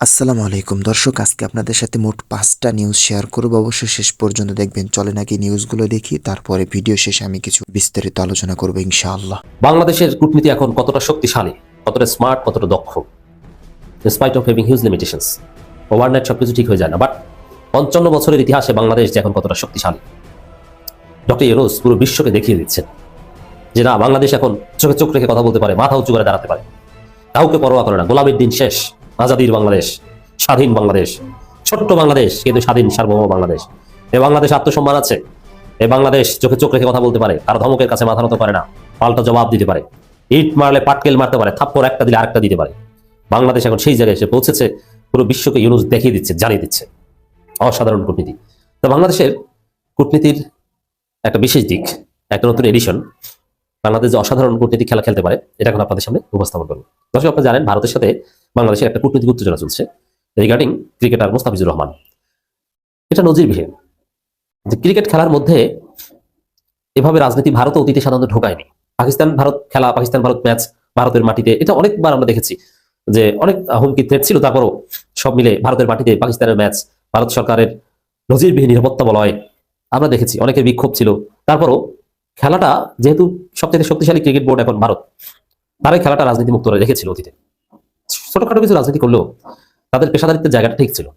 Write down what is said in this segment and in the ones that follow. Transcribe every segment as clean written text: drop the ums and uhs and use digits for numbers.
আসসালামু আলাইকুম দর্শক, আজকে আপনাদের সাথে মোট 5টা নিউজ শেয়ার করব। অবশ্যই শেষ পর্যন্ত দেখবেন। চলেন আগে নিউজগুলো দেখি, তারপরে ভিডিও শেষে আমি কিছু বিস্তারিত আলোচনা করব ইনশাআল্লাহ। বাংলাদেশের কূটনীতি এখন কতটা শক্তিশালী, কতটা স্মার্ট, কতটা দক্ষ, spite of having huge limitations. Overnight সবকিছু ঠিক হয়ে যায় না, বাট 55 বছরের ইতিহাসে বাংলাদেশ যে এখন কতটা শক্তিশালী, ডক্টর ইউনূস পুরো বিশ্বকে দেখিয়ে দিচ্ছেন যে না, বাংলাদেশ এখন চোখে চোখ রেখে কথা বলতে পারে, মাথা উঁচু করে দাঁড়াতে পারে, কাউকে পরোয়া করে না। গোলামীর দিন শেষ, আজাদির বাংলাদেশ, স্বাধীন বাংলাদেশ, ছোট্ট বাংলাদেশ কিন্তু স্বাধীন সার্বভৌম বাংলাদেশ। এ বাংলাদেশ আত্মসম্মান আছে, এ বাংলাদেশ চোখে চোখ রেখে কথা বলতে পারে, আর ধমকের কাছে মাথা নত করে না, পাল্টা জবাব দিতে পারে, ইট মারলে পাটকেল মারতে পারে, থাপ্পড় একটা দিলে আরেকটা দিতে পারে। বাংলাদেশ এখন সেই জায়গায় এসে পৌঁছেছে, পুরো বিশ্বকে ইউনূস দেখিয়ে দিচ্ছে, জানিয়ে দিচ্ছে। অসাধারণ কূটনীতি। তো বাংলাদেশের কূটনীতির একটা বিশেষ দিক, একটা নতুন এডিশন, বাংলাদেশ যে অসাধারণ কূটনীতিক খেলা খেলতে পারে, এটা এখন আপনাদের সামনে উপস্থাপন করবো। দর্শক, আপনারা জানেন ভারতের সাথে বাংলাদেশের একটা কূটনীতিক উত্তেজনা চলছে রিগার্ডিং ক্রিকেটার মোস্তাফিজুর রহমান। এটা নজিরবিহীন যে ক্রিকেট খেলার মধ্যে এভাবে রাজনীতি ভারত অতীতে সাধারণত ঢোকায়নি। পাকিস্তান ভারত খেলা, পাকিস্তান ভারত ম্যাচ ভারতের মাটিতে, এটা অনেকবার আমরা দেখেছি যে অনেক হুমকি থ্রেট ছিল, তারপরও সব মিলে ভারতের মাটিতে পাকিস্তানের ম্যাচ, ভারত সরকারের নজিরবিহীন নিরাপত্তা বলয় আমরা দেখেছি, অনেকের বিক্ষোভ ছিল। তারপরও খেলাটা, যেহেতু সবচেয়ে শক্তিশালী ক্রিকেট বোর্ড এখন ভারত, তারাই খেলাটা রাজনীতি মুক্ত রেখেছিল অতীতে। ছোটখাটো কিছু রাজনীতি করলেও তাদের পেশাদারিত্বের জায়গাটা ঠিক ছিল,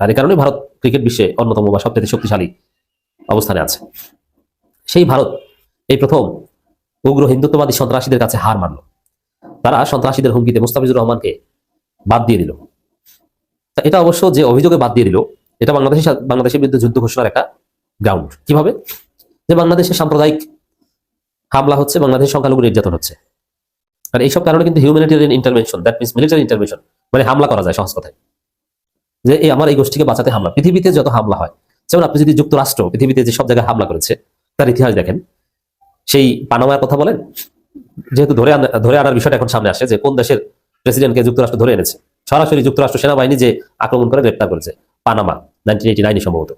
আর এই কারণে ভারত ক্রিকেট বিশ্বে অন্যতম বা সবচেয়ে শক্তিশালী অবস্থানে আছে। সেই ভারত এই প্রথম উগ্র হিন্দুত্ববাদী সন্ত্রাসীদের কাছে হার মানল। তারা সন্ত্রাসীদের হুমকিতে মুস্তাফিজুর রহমানকে বাদ দিয়ে দিল। এটা অবশ্য যে অভিযোগে বাদ দিয়ে দিল, এটা বাংলাদেশের বিরুদ্ধে যুদ্ধ ঘোষণার একটা গ্রাউন্ড। কিভাবে? যে বাংলাদেশে সাম্প্রদায়িক হামলা হচ্ছে, বাংলাদেশের সংখ্যালঘু নির্যাতন হচ্ছে, আর এইসব কারণে কিন্তু humanitarian intervention, that means military intervention, মানে হামলা করা যায় সহজ কথায়, যে এই আমার এই গোষ্ঠীকে বাঁচাতে হামলা। পৃথিবীতে যত হামলা হয়, যেমন আপনি যদি যুক্তরাষ্ট্র পৃথিবীতে যে সব জায়গায় হামলা করেছে তার ইতিহাস দেখেন, সেই পানামার কথা বলেন, যেহেতু ধরে আনার বিষয়টা এখন সামনে আসে যে কোন দেশের প্রেসিডেন্টকে যুক্তরাষ্ট্র ধরে এনেছে, সরাসরি যুক্তরাষ্ট্র সেনাবাহিনী যে আক্রমণ করে গ্রেপ্তার করেছে, পানামা 1989 সম্ভবত।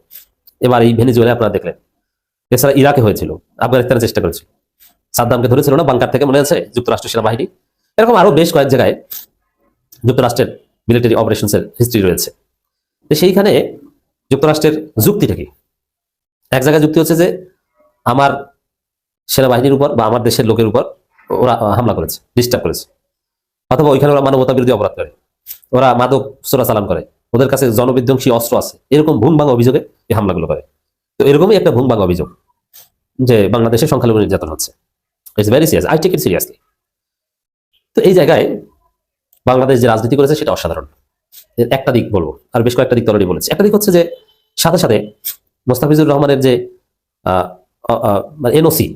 এবার এই ভেনেজুয়েলায় আপনারা দেখলেন। এছাড়া ইরাকে হয়েছিল, আফগানিস্তানের চেষ্টা করেছিল, সাদ্দামকে ধরেছিল না বাংকার থেকে, মনে আছে, যুক্তরাষ্ট্র সেনাবাহিনী। এরকম আরো বেশ কয়েক জায়গায় যুক্তরাষ্ট্রের মিলিটারি অপারেশনসের হিস্ট্রি রয়েছে। তো সেইখানে যুক্তরাষ্ট্রের যুক্তিটা কি? এক জায়গায় যুক্তি হচ্ছে যে আমার সেনাবাহিনীর উপর বা আমার দেশের লোকের উপর ওরা হামলা করেছে, ডিস্টার্ব করেছে, অথবা ওইখানে ওরা মানবতা বিরোধী অপরাধ করে, ওরা মাদক চোরাচালান করে, ওদের কাছে জনবিধ্বংসী অস্ত্র আছে, এরকম ভুং ভাঙা অভিযোগে এই হামলাগুলো করে। তো এরকমই একটা ভুং ভাঙা অভিযোগ যে বাংলাদেশে সংখ্যালঘু নির্যাতন হচ্ছে। It's very serious, I take it seriously. তো এই জায়গায় বাংলাদেশ যে রাজনীতি করেছে সেটা অসাধারণ। এর একটা দিক বলবো, আর বেশ কয়েকটা দিক অলরেডি বলেছি। একটা দিক হচ্ছে যে সাথে সাথে মোস্তাফিজুর রহমানের যে এনওসি,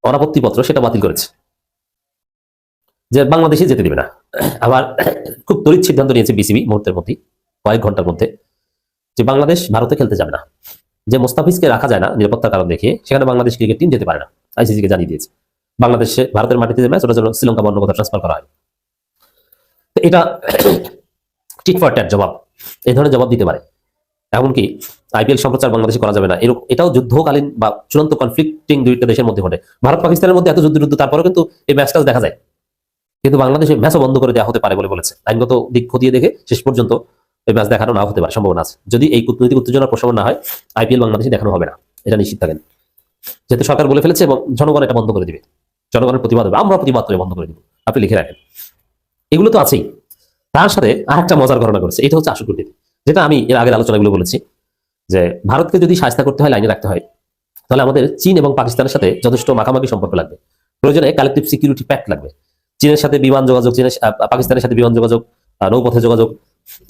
অনাপত্তি পত্র, সেটা বাতিল করেছে, যে বাংলাদেশে যেতে দিবে না। আবার খুব তড়িৎ সিদ্ধান্ত নিয়েছে বিসিবি মুহূর্তের মধ্যে, কয়েক ঘন্টার মধ্যে, যে বাংলাদেশ ভারতে খেলতে যাবে না, যে মোস্তাফিজকে রাখা যায় না নিরাপত্তার কারণ দেখিয়ে, সেখানে বাংলাদেশ ক্রিকেট টিম যেতে পারে না। আইসিসিকে জানিয়ে দিয়েছে বাংলাদেশে ভারতের মাটিতে যে ম্যাচ, ওটা যেন শ্রীলঙ্কা বর্ণ কথা ট্রান্সফার করা হয়। তো এটা টিট ফর ট্যাট জবাব, এই ধরনের জবাব দিতে পারে। এমনকি আইপিএল সম্প্রচার বাংলাদেশে করা যাবে না, এটাও যুদ্ধকালীন বা চূড়ান্ত কনফ্লিক্টিং দুইটা দেশের মধ্যে ঘটে। ভারত পাকিস্তানের মধ্যে এত যুদ্ধ, তারপরেও কিন্তু এই ম্যাচটা দেখা যায়, কিন্তু বাংলাদেশে ম্যাচও বন্ধ করে দেওয়া হতে পারে বলে বলেছে। আইনগত দিক খতিয়ে দেখে শেষ পর্যন্ত এই ম্যাচ দেখানো না হতে পারে, সম্ভাবনা আছে। যদি এই কূটনৈতিক উত্তেজনার প্রশমন না হয়, আইপিএল বাংলাদেশে দেখানো হবে না, এটা নিশ্চিত থাকেন। যেহেতু সরকার বলে ফেলেছে এবং জনগণ এটা বন্ধ করে দিবে, জনগণের প্রতিবাদ হবে, আমরা প্রতিবাদ করে বন্ধ করে দিব, আপনি লিখে রাখেন। এগুলো তো আছেই, তার সাথে আর একটা মজার ঘটনা করেছে। এটা হচ্ছে আসল কূটনীতি, যেটা আমি এর আগের আলোচনাগুলো বলেছি, যে ভারতকে যদি শায়েস্তা করতে হয়, লাইনে রাখতে হয়, তাহলে আমাদের চীন এবং পাকিস্তানের সাথে যথেষ্ট মাখামাখি সম্পর্ক লাগবে। প্রয়োজনে কালেকটিভ সিকিউরিটি প্যাক্ট লাগবে। চীনের সাথে বিমান যোগাযোগ, পাকিস্তানের সাথে বিমান যোগাযোগ, নৌপথে যোগাযোগ,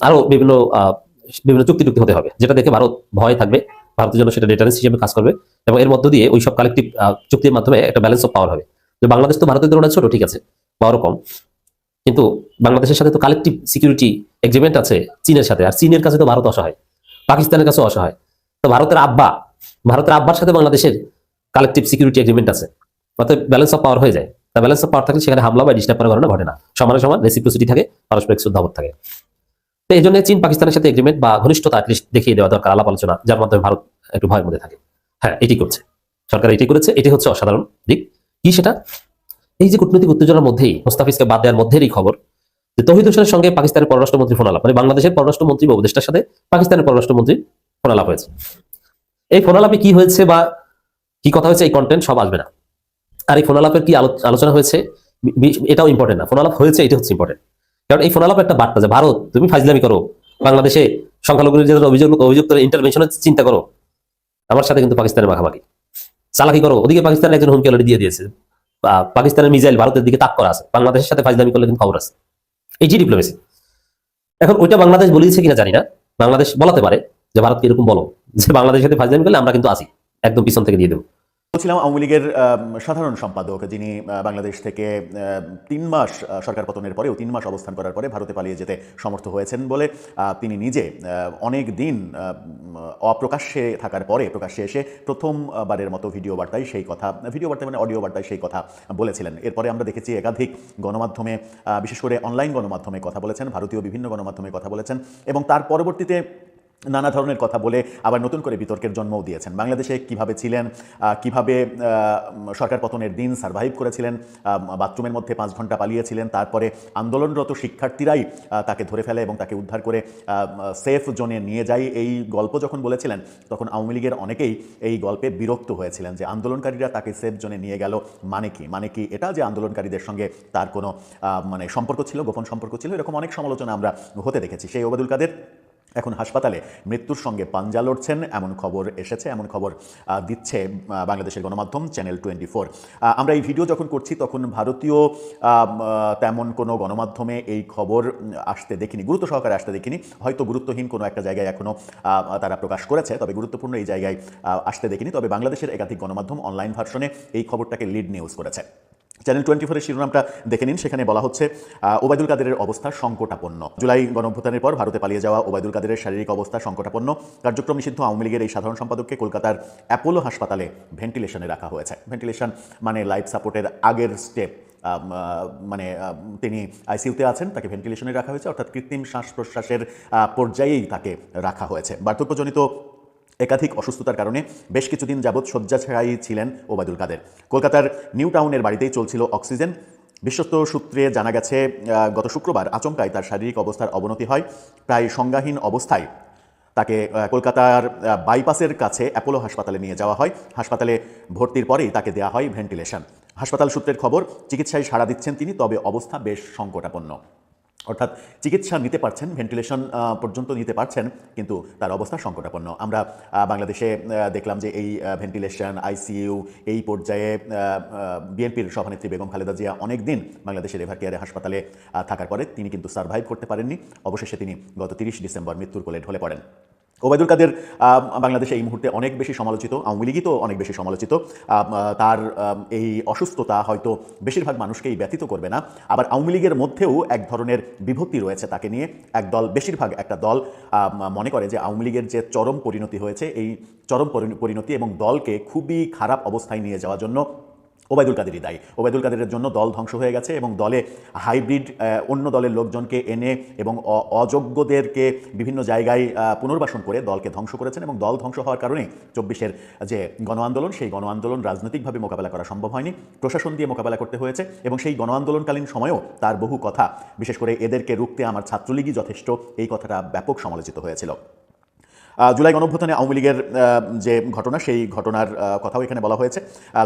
আরো বিভিন্ন চুক্তি হতে হবে, যেটা দেখে ভারত ভয় থাকবে, ভারতের জন্য সেটা ডেটারেন্স হিসেবে কাজ করবে, এবং এর মধ্য দিয়ে ওই সব কালেকটিভ চুক্তির মাধ্যমে একটা ব্যালেন্স অফ পাওয়ার হবে। যে বাংলাদেশ তো ভারতের তুলনায় ছোট, ঠিক আছে, পাওয়ারও কম, কিন্তু বাংলাদেশের সাথে তো কালেকটিভ সিকিউরিটি এগ্রিমেন্ট আছে চীনের সাথে, আর চীনের কাছে তো ভারত অসহায়, পাকিস্তানের কাছে অসহায়। তো ভারতের আব্বার সাথে বাংলাদেশের কালেকটিভ সিকিউরিটি এগ্রিমেন্ট আছে, অর্থাৎ ব্যালেন্স অফ পাওয়ার হয়ে যায়। তা ব্যালেন্স অফ পাওয়ার থাকলে সেখানে হামলা বা ডিস্টার্ব করার ঘটনা ঘটে না, সমানে সমান রেসিপ্রোসিটি থাকে, পারস্পরিক শ্রদ্ধাবোধ থাকে। তো এই জন্য চীন পাকিস্তানের সাথে এগ্রিমেন্ট বা ঘনিষ্ঠতা অ্যাটলিস্ট দেখিয়ে দেওয়া দরকার, আলাপ আলোচনা, যার মাধ্যমে ভারত একটু ভয়ের মধ্যে থাকে। হ্যাঁ, এটি করছে সরকার, এটি করেছে, এটি হচ্ছে অসাধারণ দিক। কি সেটা? এই যে কূটনৈতিক উত্তেজনার মধ্যেই, মোস্তাফিজকে বাদ দেওয়ার মধ্যেই এই খবর যে তৌহিদ হোসেনের সঙ্গে পাকিস্তানের পররাষ্ট্রমন্ত্রী ফোন আলাপ, মানে বাংলাদেশের পররাষ্ট্রমন্ত্রী বা উপদেষ্টার সাথে পাকিস্তানের পররাষ্ট্রমন্ত্রী ফোন আলাপ হয়েছে। এই ফোন আলাপে কি হয়েছে বা কি কথা হয়েছে এই কন্টেন্ট সব আসবে না। আর এই ফোন আলাপের কি আলোচনা হয়েছে এটাও ইম্পর্টেন্ট না, ফোন আলাপ হয়েছে এটা হচ্ছে ইম্পর্টেন্ট। কারণ এই ফোন আলাপ একটা বার্তা যে ভারত তুমি ফাইজলামি করো, বাংলাদেশে সংখ্যালঘুদের যে অভিযুক্ত ইন্টারভেনশনের চিন্তা করো, আমার সাথে কিন্তু পাকিস্তানের মাখামাখি চালাকি করো। ওদিকে পাকিস্তানের একজন হুমকি অলরেডি দিয়ে দিয়েছে, পাকিস্তানের মিসাইল ভারতের দিকে তাক করা আছে, বাংলাদেশের সাথে ফাইজলামি করলে কিন্তু খবর আছে। এই যে ডিপ্লোমেসি, এখন ওইটা বাংলাদেশ বলিয়েছে কিনা জানি না, বাংলাদেশ বলাতে পারে যে ভারতকে এরকম বলো যে বাংলাদেশের সাথে ফাইজলামি করলে আমরা কিন্তু আসি, একদম পিছন থেকে দিয়ে দেবো। বলছিলাম আওয়ামী লীগের সাধারণ সম্পাদক, যিনি বাংলাদেশ থেকে 3 মাস সরকার পতনের পরেও 3 মাস অবস্থান করার পরে ভারতে পালিয়ে যেতে সমর্থ হয়েছেন বলে তিনি নিজে অনেক দিন অপ্রকাশ্যে থাকার পরে প্রকাশ্যে এসে প্রথমবারের মতো ভিডিও বার্তায় মানে অডিও বার্তায় সেই কথা বলেছিলেন। এরপরে আমরা দেখেছি একাধিক গণমাধ্যমে, বিশেষ করে অনলাইন গণমাধ্যমে কথা বলেছেন, ভারতীয় বিভিন্ন গণমাধ্যমে কথা বলেছেন এবং তার পরবর্তীতে নানা ধরনের কথা বলে আবার নতুন করে বিতর্কের জন্মও দিয়েছেন। বাংলাদেশে কিভাবে ছিলেন, কিভাবে সরকার পতনের দিন সার্ভাইভ করেছিলেন, বাথরুমের মধ্যে 5 ঘন্টা পালিয়েছিলেন, তারপরে আন্দোলনরত শিক্ষার্থীরাই তাকে ধরে ফেলে এবং তাকে উদ্ধার করে সেফ জোনে নিয়ে যায়। এই গল্প যখন বলেছিলেন তখন আওয়ামী লীগের অনেকেই এই গল্পে বিরক্ত হয়েছিলেন যে আন্দোলনকারীরা তাকে সেফ জোনে নিয়ে গেল মানে কি এটা যে আন্দোলনকারীদের সঙ্গে তার কোনো মানে সম্পর্ক ছিল, গোপন সম্পর্ক ছিল, এরকম অনেক সমালোচনা আমরা হতে দেখেছি। সেই ওবায়দুল কাদের এখন হাসপাতালে মৃত্যুর সঙ্গে পাঞ্জা লড়ছেন, এমন খবর এসেছে, এমন খবর দিচ্ছে বাংলাদেশের গণমাধ্যম চ্যানেল 24। আমরা এই ভিডিও যখন করছি তখন ভারতীয় তেমন কোনো গণমাধ্যমে এই খবর আসতে দেখিনি, গুরুত্ব সহকারে আসতে দেখিনি। হয়তো গুরুত্বহীন কোনো একটা জায়গায় এখনও তারা প্রকাশ করেছে, তবে গুরুত্বপূর্ণ এই জায়গায় আসতে দেখিনি। তবে বাংলাদেশের একাধিক গণমাধ্যম অনলাইন ভার্সনে এই খবরটাকে লিড নিউজ করেছে। চ্যানেল 24-এর শিরোনামটা দেখে নিন, সেখানে বলা হচ্ছে ওবায়দুল কাদেরের অবস্থা সংকটাপন্ন। জুলাই গণঅভ্যুত্থানের পর ভারতে পালিয়ে যাওয়া ওবায়দুল কাদেরের শারীরিক অবস্থা সংকটাপন্ন। কার্যক্রম নিষিদ্ধ আওয়ামী লীগের এই সাধারণ সম্পাদককে কলকাতার অ্যাপোলো হাসপাতালে ভেন্টিলেশনে রাখা হয়েছে। ভেন্টিলেশন মানে লাইফ সাপোর্টের আগের স্টেপ, মানে তিনি আইসিইউতে আছেন, তাকে ভেন্টিলেশনে রাখা হয়েছে, অর্থাৎ কৃত্রিম শ্বাস প্রশ্বাসের পর্যায়েই তাকে রাখা হয়েছে। বার্ধক্যজনিত একাধিক অসুস্থতার কারণে বেশ কিছুদিন যাবৎ শয্যাশায়ী ছিলেন ওবায়দুল কাদের। কলকাতার নিউ টাউনের বাড়িতেই চলছিল অক্সিজেন। বিশ্বস্ত সূত্রে জানা গেছে গত শুক্রবার আচমকায় তার শারীরিক অবস্থার অবনতি হয়। প্রায় সংজ্ঞাহীন অবস্থায় তাকে কলকাতার বাইপাসের কাছে অ্যাপোলো হাসপাতালে নিয়ে যাওয়া হয়। হাসপাতালে ভর্তির পরেই তাকে দেওয়া হয় ভেন্টিলেশন। হাসপাতাল সূত্রের খবর, চিকিৎসায় সাড়া দিচ্ছেন তিনি, তবে অবস্থা বেশ সংকটাপন্ন। অর্থাৎ চিকিৎসা নিতে পারছেন, ভেন্টিলেশন পর্যন্ত নিতে পারছেন, কিন্তু তার অবস্থা সংকটাপন্ন। আমরা বাংলাদেশে দেখলাম যে এই ভেন্টিলেশন, আইসিইউ এই পর্যায়ে বিএনপির সভানেত্রী বেগম খালেদা জিয়া অনেক দিন বাংলাদেশের এভার কেয়ারে হাসপাতালে থাকার পরে তিনি কিন্তু সার্ভাইভ করতে পারেননি। অবশেষে তিনি গত 30 ডিসেম্বর মৃত্যুর কোলে ঢলে পড়েন। ওবায়দুল কাদের বাংলাদেশে এই মুহূর্তে অনেক বেশি সমালোচিত, আওয়ামী লীগই তো অনেক বেশি সমালোচিত। তার এই অসুস্থতা হয়তো বেশিরভাগ মানুষকেই ব্যথিত করবে না। আবার আওয়ামী লীগের মধ্যেও এক ধরনের বিভক্তি রয়েছে তাকে নিয়ে। বেশিরভাগ একটা দল মনে করে যে আওয়ামী লীগের যে চরম পরিণতি হয়েছে, এই চরম পরিণতি এবং দলকে খুবই খারাপ অবস্থায় নিয়ে যাওয়ার জন্য ওবায়দুল কাদেরই দায়ী। ওবায়দুল কাদেরের জন্য দল ধ্বংস হয়ে গেছে এবং দলে হাইব্রিড অন্য দলের লোকজনকে এনে এবং অযোগ্যদেরকে বিভিন্ন জায়গায় পুনর্বাসন করে দলকে ধ্বংস করেছেন এবং দল ধ্বংস হওয়ার কারণে 24-এর যে গণ আন্দোলন, সেই গণ আন্দোলন রাজনৈতিকভাবে মোকাবেলা করা সম্ভব হয়নি, প্রশাসন দিয়ে মোকাবেলা করতে হয়েছে। এবং সেই গণ আন্দোলনকালীন সময়েও তার বহু কথা, বিশেষ করে এদেরকে রুখতে আমার ছাত্রলীগই যথেষ্ট, এই কথাটা ব্যাপক সমালোচিত হয়েছিল। জুলাই গণঅভ্যুত্থানে আওয়ামী লীগের যে ঘটনা, সেই ঘটনার কথাও এখানে বলা হয়েছে।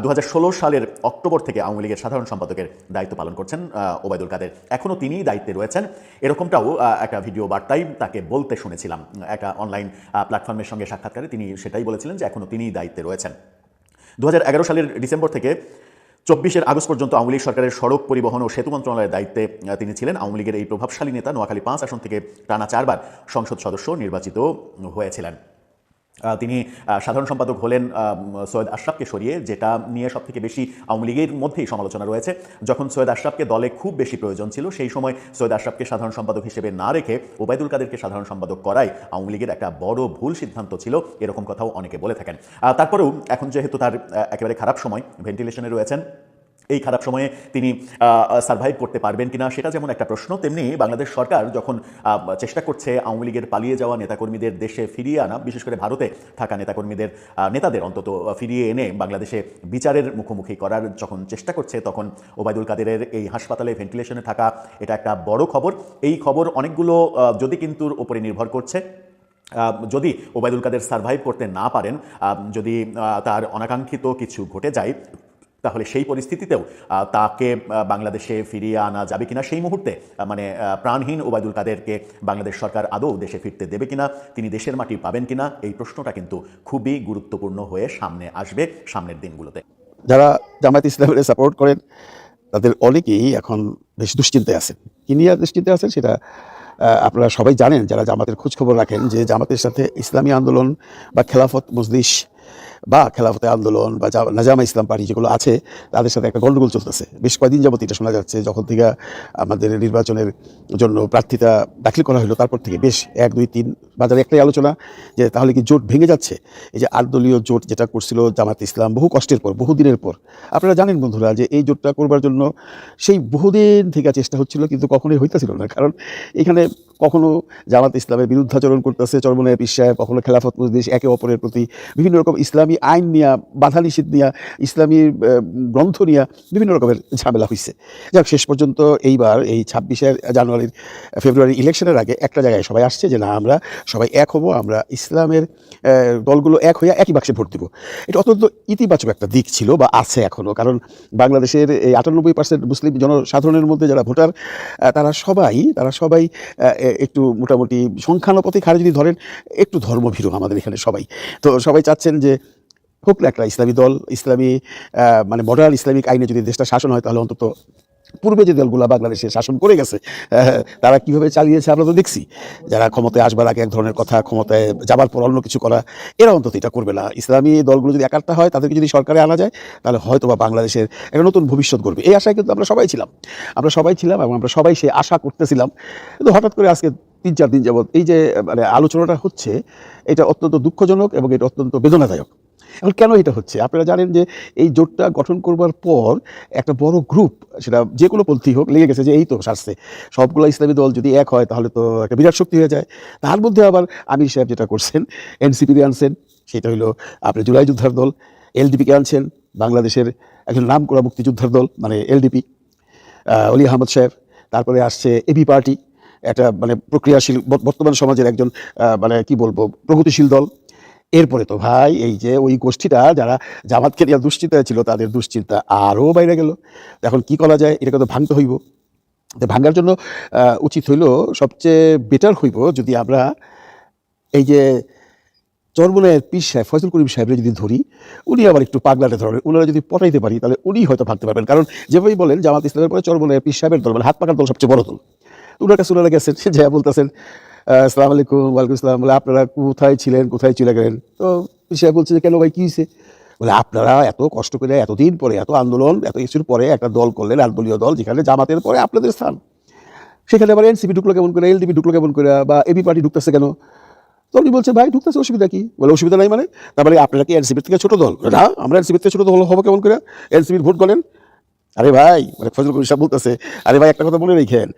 2016 সালের অক্টোবর থেকে আওয়ামী লীগের সাধারণ সম্পাদকের দায়িত্ব পালন করছেন ওবায়দুল কাদের। এখনও তিনিই দায়িত্বে রয়েছেন, এরকমটাও একটা ভিডিও বার্তায় তাকে বলতে শুনেছিলাম। একটা অনলাইন প্ল্যাটফর্মের সঙ্গে সাক্ষাৎকারে তিনি সেটাই বলেছিলেন যে এখনও তিনিই দায়িত্বে রয়েছেন। 2011 সালের ডিসেম্বর থেকে 24 আগস্ট পর্যন্ত আওয়ামী লীগ সরকারের সড়ক পরিবহন ও সেতু মন্ত্রণালয়ের দায়িত্বে তিনি ছিলেন। আওয়ামী লীগের এই প্রভাবশালী নেতা নোয়াখালী 5 আসন থেকে টানা 4 বার সংসদ সদস্য নির্বাচিত হয়েছিলেন। তিনি সাধারণ সম্পাদক হলেন সৈয়দ আশরাফকে সরিয়ে, যেটা নিয়ে সবথেকে বেশি আওয়ামী লীগের মধ্যেই সমালোচনা রয়েছে। যখন সৈয়দ আশরাফকে দলে খুব বেশি প্রয়োজন ছিল, সেই সময় সৈয়দ আশরাফকে সাধারণ সম্পাদক হিসেবে না রেখে ওবায়দুল কাদেরকে সাধারণ সম্পাদক করাই আওয়ামী লীগের একটা বড় ভুল সিদ্ধান্ত ছিল, এরকম কথাও অনেকে বলে থাকেন। তারপরেও এখন যেহেতু তার একেবারে খারাপ সময়, ভেন্টিলেশনে রয়েছেন, এই খারাপ সময়ে তিনি সার্ভাইভ করতে পারবেন কিনা সেটা যেমন একটা প্রশ্ন, তেমনি বাংলাদেশ সরকার যখন চেষ্টা করছে আওয়ামী লীগের পালিয়ে যাওয়া নেতাকর্মীদের দেশে ফিরিয়ে আনা, বিশেষ করে ভারতে থাকা নেতাদের অন্তত ফিরিয়ে এনে বাংলাদেশে বিচারের মুখোমুখি করার যখন চেষ্টা করছে, তখন ওবায়দুল কাদেরের এই হাসপাতালে ভেন্টিলেশনে থাকা এটা একটা বড় খবর। এই খবর অনেকগুলো যদি কিন্তুর উপরে নির্ভর করছে। যদি ওবায়দুল কাদের সার্ভাইভ করতে না পারেন, যদি তার অনাকাঙ্ক্ষিত কিছু ঘটে যায়, তাহলে সেই পরিস্থিতিতেও তাকে বাংলাদেশে ফিরিয়ে আনা যাবে কিনা, সেই মুহূর্তে মানে প্রাণহীন ওবায়দুল কাদেরকে বাংলাদেশ সরকার আদৌ দেশে ফিরতে দেবে কিনা, তিনি দেশের মাটি পাবেন কিনা, এই প্রশ্নটা কিন্তু খুবই গুরুত্বপূর্ণ হয়ে সামনে আসবে সামনের দিনগুলোতে। যারা জামায়াত ইসলামের সাপোর্ট করেন তাদের অনেকেই এখন বেশ দুশ্চিন্তায় আছেন। কি নিয়ে দুশ্চিন্তায় আছেন সেটা আপনারা সবাই জানেন, যারা জামাতের খোঁজখবর রাখেন, যে জামাতের সাথে ইসলামী আন্দোলন বা খেলাফত মজলিস বা খেলাফতে আন্দোলন বা নাজামা ইসলাম পার্টি যেগুলো আছে তাদের সাথে একটা গণ্ডগোল চলতেছে। বেশ কয়েকদিন যাবত এটা শোনা যাচ্ছে, যখন থেকে আমাদের নির্বাচনের জন্য প্রার্থিতা দাখিল করা হলো তারপর থেকে বেশ 1, 2, 3 বাজারে একটাই আলোচনা যে তাহলে কি জোট ভেঙে যাচ্ছে। এই যে 8 দলীয় জোট যেটা করছিল জামাত ইসলাম বহু কষ্টের পর, বহুদিনের পর, আপনারা জানেন বন্ধুরা যে এই জোটটা করবার জন্য সেই বহুদিন থেকে চেষ্টা হচ্ছিল, কিন্তু কখনোই হইতেছিল না। কারণ এখানে কখনো জামাত ইসলামের বিরুদ্ধাচরণ করতেছে চরমনায় পীর সাহেব, কখনো খেলাফত মজলিস একে অপরের প্রতি বিভিন্ন রকম ইসলামী আইন নিয়ে, বাধা নিষেধ নিয়ে, ইসলামী গ্রন্থ নিয়ে বিভিন্ন রকমের ঝামেলা হয়েছে। যাক, শেষ পর্যন্ত এইবার এই 26 ফেব্রুয়ারি ইলেকশনের আগে একটা জায়গায় সবাই আসছে যে না, আমরা সবাই এক হব, আমরা ইসলামের দলগুলো এক হইয়া একই বাক্সে ভোট দিব। এটা অত্যন্ত ইতিবাচক একটা দিক ছিল বা আছে এখনও। কারণ বাংলাদেশের এই 98% মুসলিম জনসাধারণের মধ্যে যারা ভোটার, তারা সবাই একটু মোটামুটি সংখ্যানুপাতিক হারে যদি ধরেন একটু ধর্মভীরু আমাদের এখানে সবাই। তো সবাই চাচ্ছেন যে হোক না একটা ইসলামী দল, ইসলামী মানে মডার্ন ইসলামিক আইনে যদি দেশটা শাসন হয়, তাহলে অন্তত পূর্বে যে দলগুলো বাংলাদেশে শাসন করে গেছে তারা কীভাবে চালিয়েছে আমরা তো দেখছি। যারা ক্ষমতায় আসবার আগে এক ধরনের কথা, ক্ষমতায় যাবার পর অন্য কিছু করা, এরা অন্তত এটা করবে না। ইসলামী দলগুলো যদি একাত্তা হয়, তাদেরকে যদি সরকারে আনা যায়, তাহলে হয়তো বা বাংলাদেশের একটা নতুন ভবিষ্যৎ গড়বে। এই আশায় কিন্তু আমরা সবাই ছিলাম এবং আমরা সবাই সেই আশা করতেছিলাম। কিন্তু হঠাৎ করে আজকে 3-4 দিন যাবৎ এই যে মানে আলোচনাটা হচ্ছে, এটা অত্যন্ত দুঃখজনক এবং এটা অত্যন্ত বেদনাদায়ক। এখন কেন এটা হচ্ছে, আপনারা জানেন যে এই জোটটা গঠন করবার পর একটা বড় গ্রুপ, সেটা যে কোনো পন্থী হোক, লেগে গেছে যে এই তো সারছে, সবগুলো ইসলামী দল যদি এক হয় তাহলে তো একটা বিরাট শক্তি হয়ে যায়। তার মধ্যে আবার আমির সাহেব যেটা করছেন, এনসিপিকে আনছেন, সেটা হলো আপনার জুলাই যোদ্ধার দল, এলডিপিকে আনছেন, বাংলাদেশের একজন নাম করা মুক্তিযোদ্ধার দল মানে এলডিপি, অলি আহমদ সাহেব, তারপরে আসছে এবি পার্টি, একটা মানে প্রক্রিয়াশীল বর্তমান সমাজের একজন মানে কি বলবো প্রগতিশীল দল। এরপরে তো ভাই এই যে ওই গোষ্ঠীটা যারা জামাতকে নিয়ে দুশ্চিন্তায় ছিল, তাদের দুশ্চিন্তা আরও বাইরে গেল। এখন কি করা যায়, এটাকে তো ভাঙতে হইব। ভাঙার জন্য উচিত হইল, সবচেয়ে বেটার হইব যদি আমরা এই যে চরমনায়ের পীর সাহেব ফয়জুল করিম সাহেবরা যদি ধরি, উনি আবার একটু পাগলাটে ধরনের, ওনারা যদি পটাইতে পারি তাহলে উনি হয়তো ভাঙতে পারবেন। কারণ যেভাবেই বলেন জামাত ইসলামের পরে চরমনায়ের পীর সাহেবের দল মানে হাত পাকার দল সবচেয়ে বড় দল। ওনার কাছে ওনারা গেছেন, যা বলতেছেন আসসালামু আলাইকুম, ওয়ালাইকুম আসসালাম, বলে আপনারা কোথায় ছিলেন, কোথায় চলে গেলেন? তো সাহেব বলছে যে কেন ভাই, কী হয়েছে? বলে আপনারা এত কষ্ট করে, এতদিন পরে, এত আন্দোলন, এত কিছুর পরে একটা দল করলেন, আটদলীয় দল, যেখানে জামাতের পরে আপনাদের স্থান, সেখানে আবার এনসিপি ঢুকলো কেমন করে, এলডিপি ঢুকলো কেমন করে, বা এবি পার্টি ঢুকতেছে কেন? তো উনি বলছে ভাই ঢুকতেছে, অসুবিধা কি? বলে অসুবিধা নাই মানে? তারপরে আপনারা কি এনসিপির থেকে ছোটো দল? না, আমরা এনসিপির থেকে ছোটো দল হবো কেমন করে? এনসিপির ভোট করেন? আরে ভাই, মানে ফজল করিম সাহেব বলতেছে, আরে ভাই একটা কথা মনে রেখেন,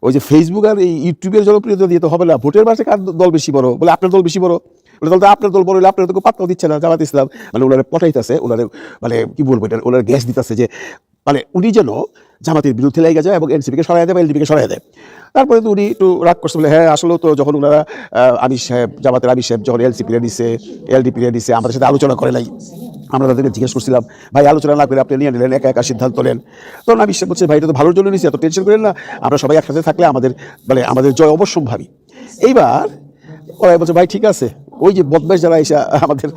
ওই যে ফেসবুক আর এই ইউটিউবের জনপ্রিয়তা দিয়ে তো হবে না, ভোটের মাসে কার দল বেশি বড়? বলে আপনার দল বেশি বড়। বলে তাহলে তো আপনার দল বড় হলে আপনার তো পাত্তাও দিচ্ছে না জামাত ইসলাম। মানে ওনারা পটাইতেছে, ওনারা মানে কি বলবো, এটা ওনারা গ্যাস দিতেছে যে মানে উনি যেন জামাতের বিরুদ্ধে লেগে যায় এবং এনসিপিকে সরাই দেয় বা এলডিপিকে সরাই দেয়। তারপরে তো উনি একটু রাগ করছে, বলে হ্যাঁ আসলেও তো যখন ওনারা আমির সাহেব, জামাতের আমির সাহেব যখন এলসিপিরে নিছে, এলডিপিরে নিছে, আমাদের সাথে আলোচনা করে নাই। আমরা তাদেরকে জিজ্ঞেস করছিলাম ভাই আলোচনা না করে আপনি নিয়ে নিলেন, একা একা সিদ্ধান্ত নেন। তখন আমির সাহেব বলছে ভাই এটা তো ভালোর জন্য নিছি, এত টেনশন করেন না, আমরা সবাই একসাথে থাকলে আমাদের জয় অবশ্যম্ভাবী। এইবার ওরা বলছে ভাই ঠিক আছে, ওই যে বদমাইশ যারা এসে আমাদের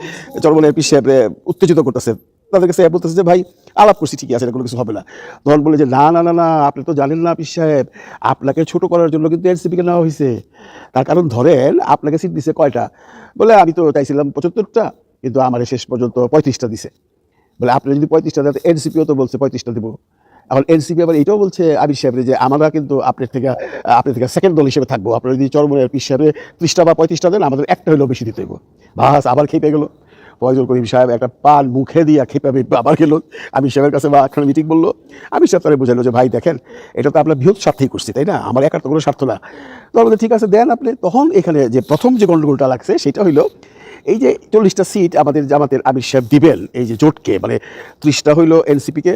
চরমনায়ের পীর সাহেব উত্তেজিত করতেছে, তাদের কাছে বলতেছে যে ভাই আলাপ করছি ঠিকই আছে, কোনো কিছু হবে না। তখন বলে যে না না না না, আপনি তো জানেন না পীর সাহেব, আপনাকে ছোট করার জন্য কিন্তু এনসিপিকে নেওয়া হয়েছে। তার কারণ ধরেন আপনাকে সিট দিছে কয়টা? বলে আমি তো চাইছিলাম 75টা, কিন্তু আমার শেষ পর্যন্ত 35টা দিছে। বলে আপনি যদি 35টা দেন, এনসিপিও তো বলছে 35টা দিব। এখন এনসিপি আবার এটাও বলছে আমির সাহেবের যে আমরা কিন্তু আপনার থেকে সেকেন্ড দল হিসেবে থাকবো, আপনারা যদি চরমনায়ের পীর সাহেবে 30টা বা 35টা দেন, আমাদের একটা হলেও বেশি দিতে হইব। বাস আবার খেয়ে পেয়ে গেলো। ফয়জুল করিম সাহেব একটা পান মুখে দিয়া খেপাবে আবার গেল আমি সাহেবের কাছে বা একটা মিটিং বললো, আমি সাহেব তারা বোঝালো যে ভাই দেখেন এটা তো আপনার বৃহৎ স্বার্থেই করছি, তাই না, আমার একার তো কোনো স্বার্থ না। তো আমাদের ঠিক আছে দেন আপনি। তখন এখানে যে প্রথম যে গণ্ডগোলটা লাগছে সেটা হইলো এই যে 40টা সিট আমাদের জামাতের আমির সাহেব দিবেন এই যে জোটকে, মানে 30টা হইলো এনসিপিকে,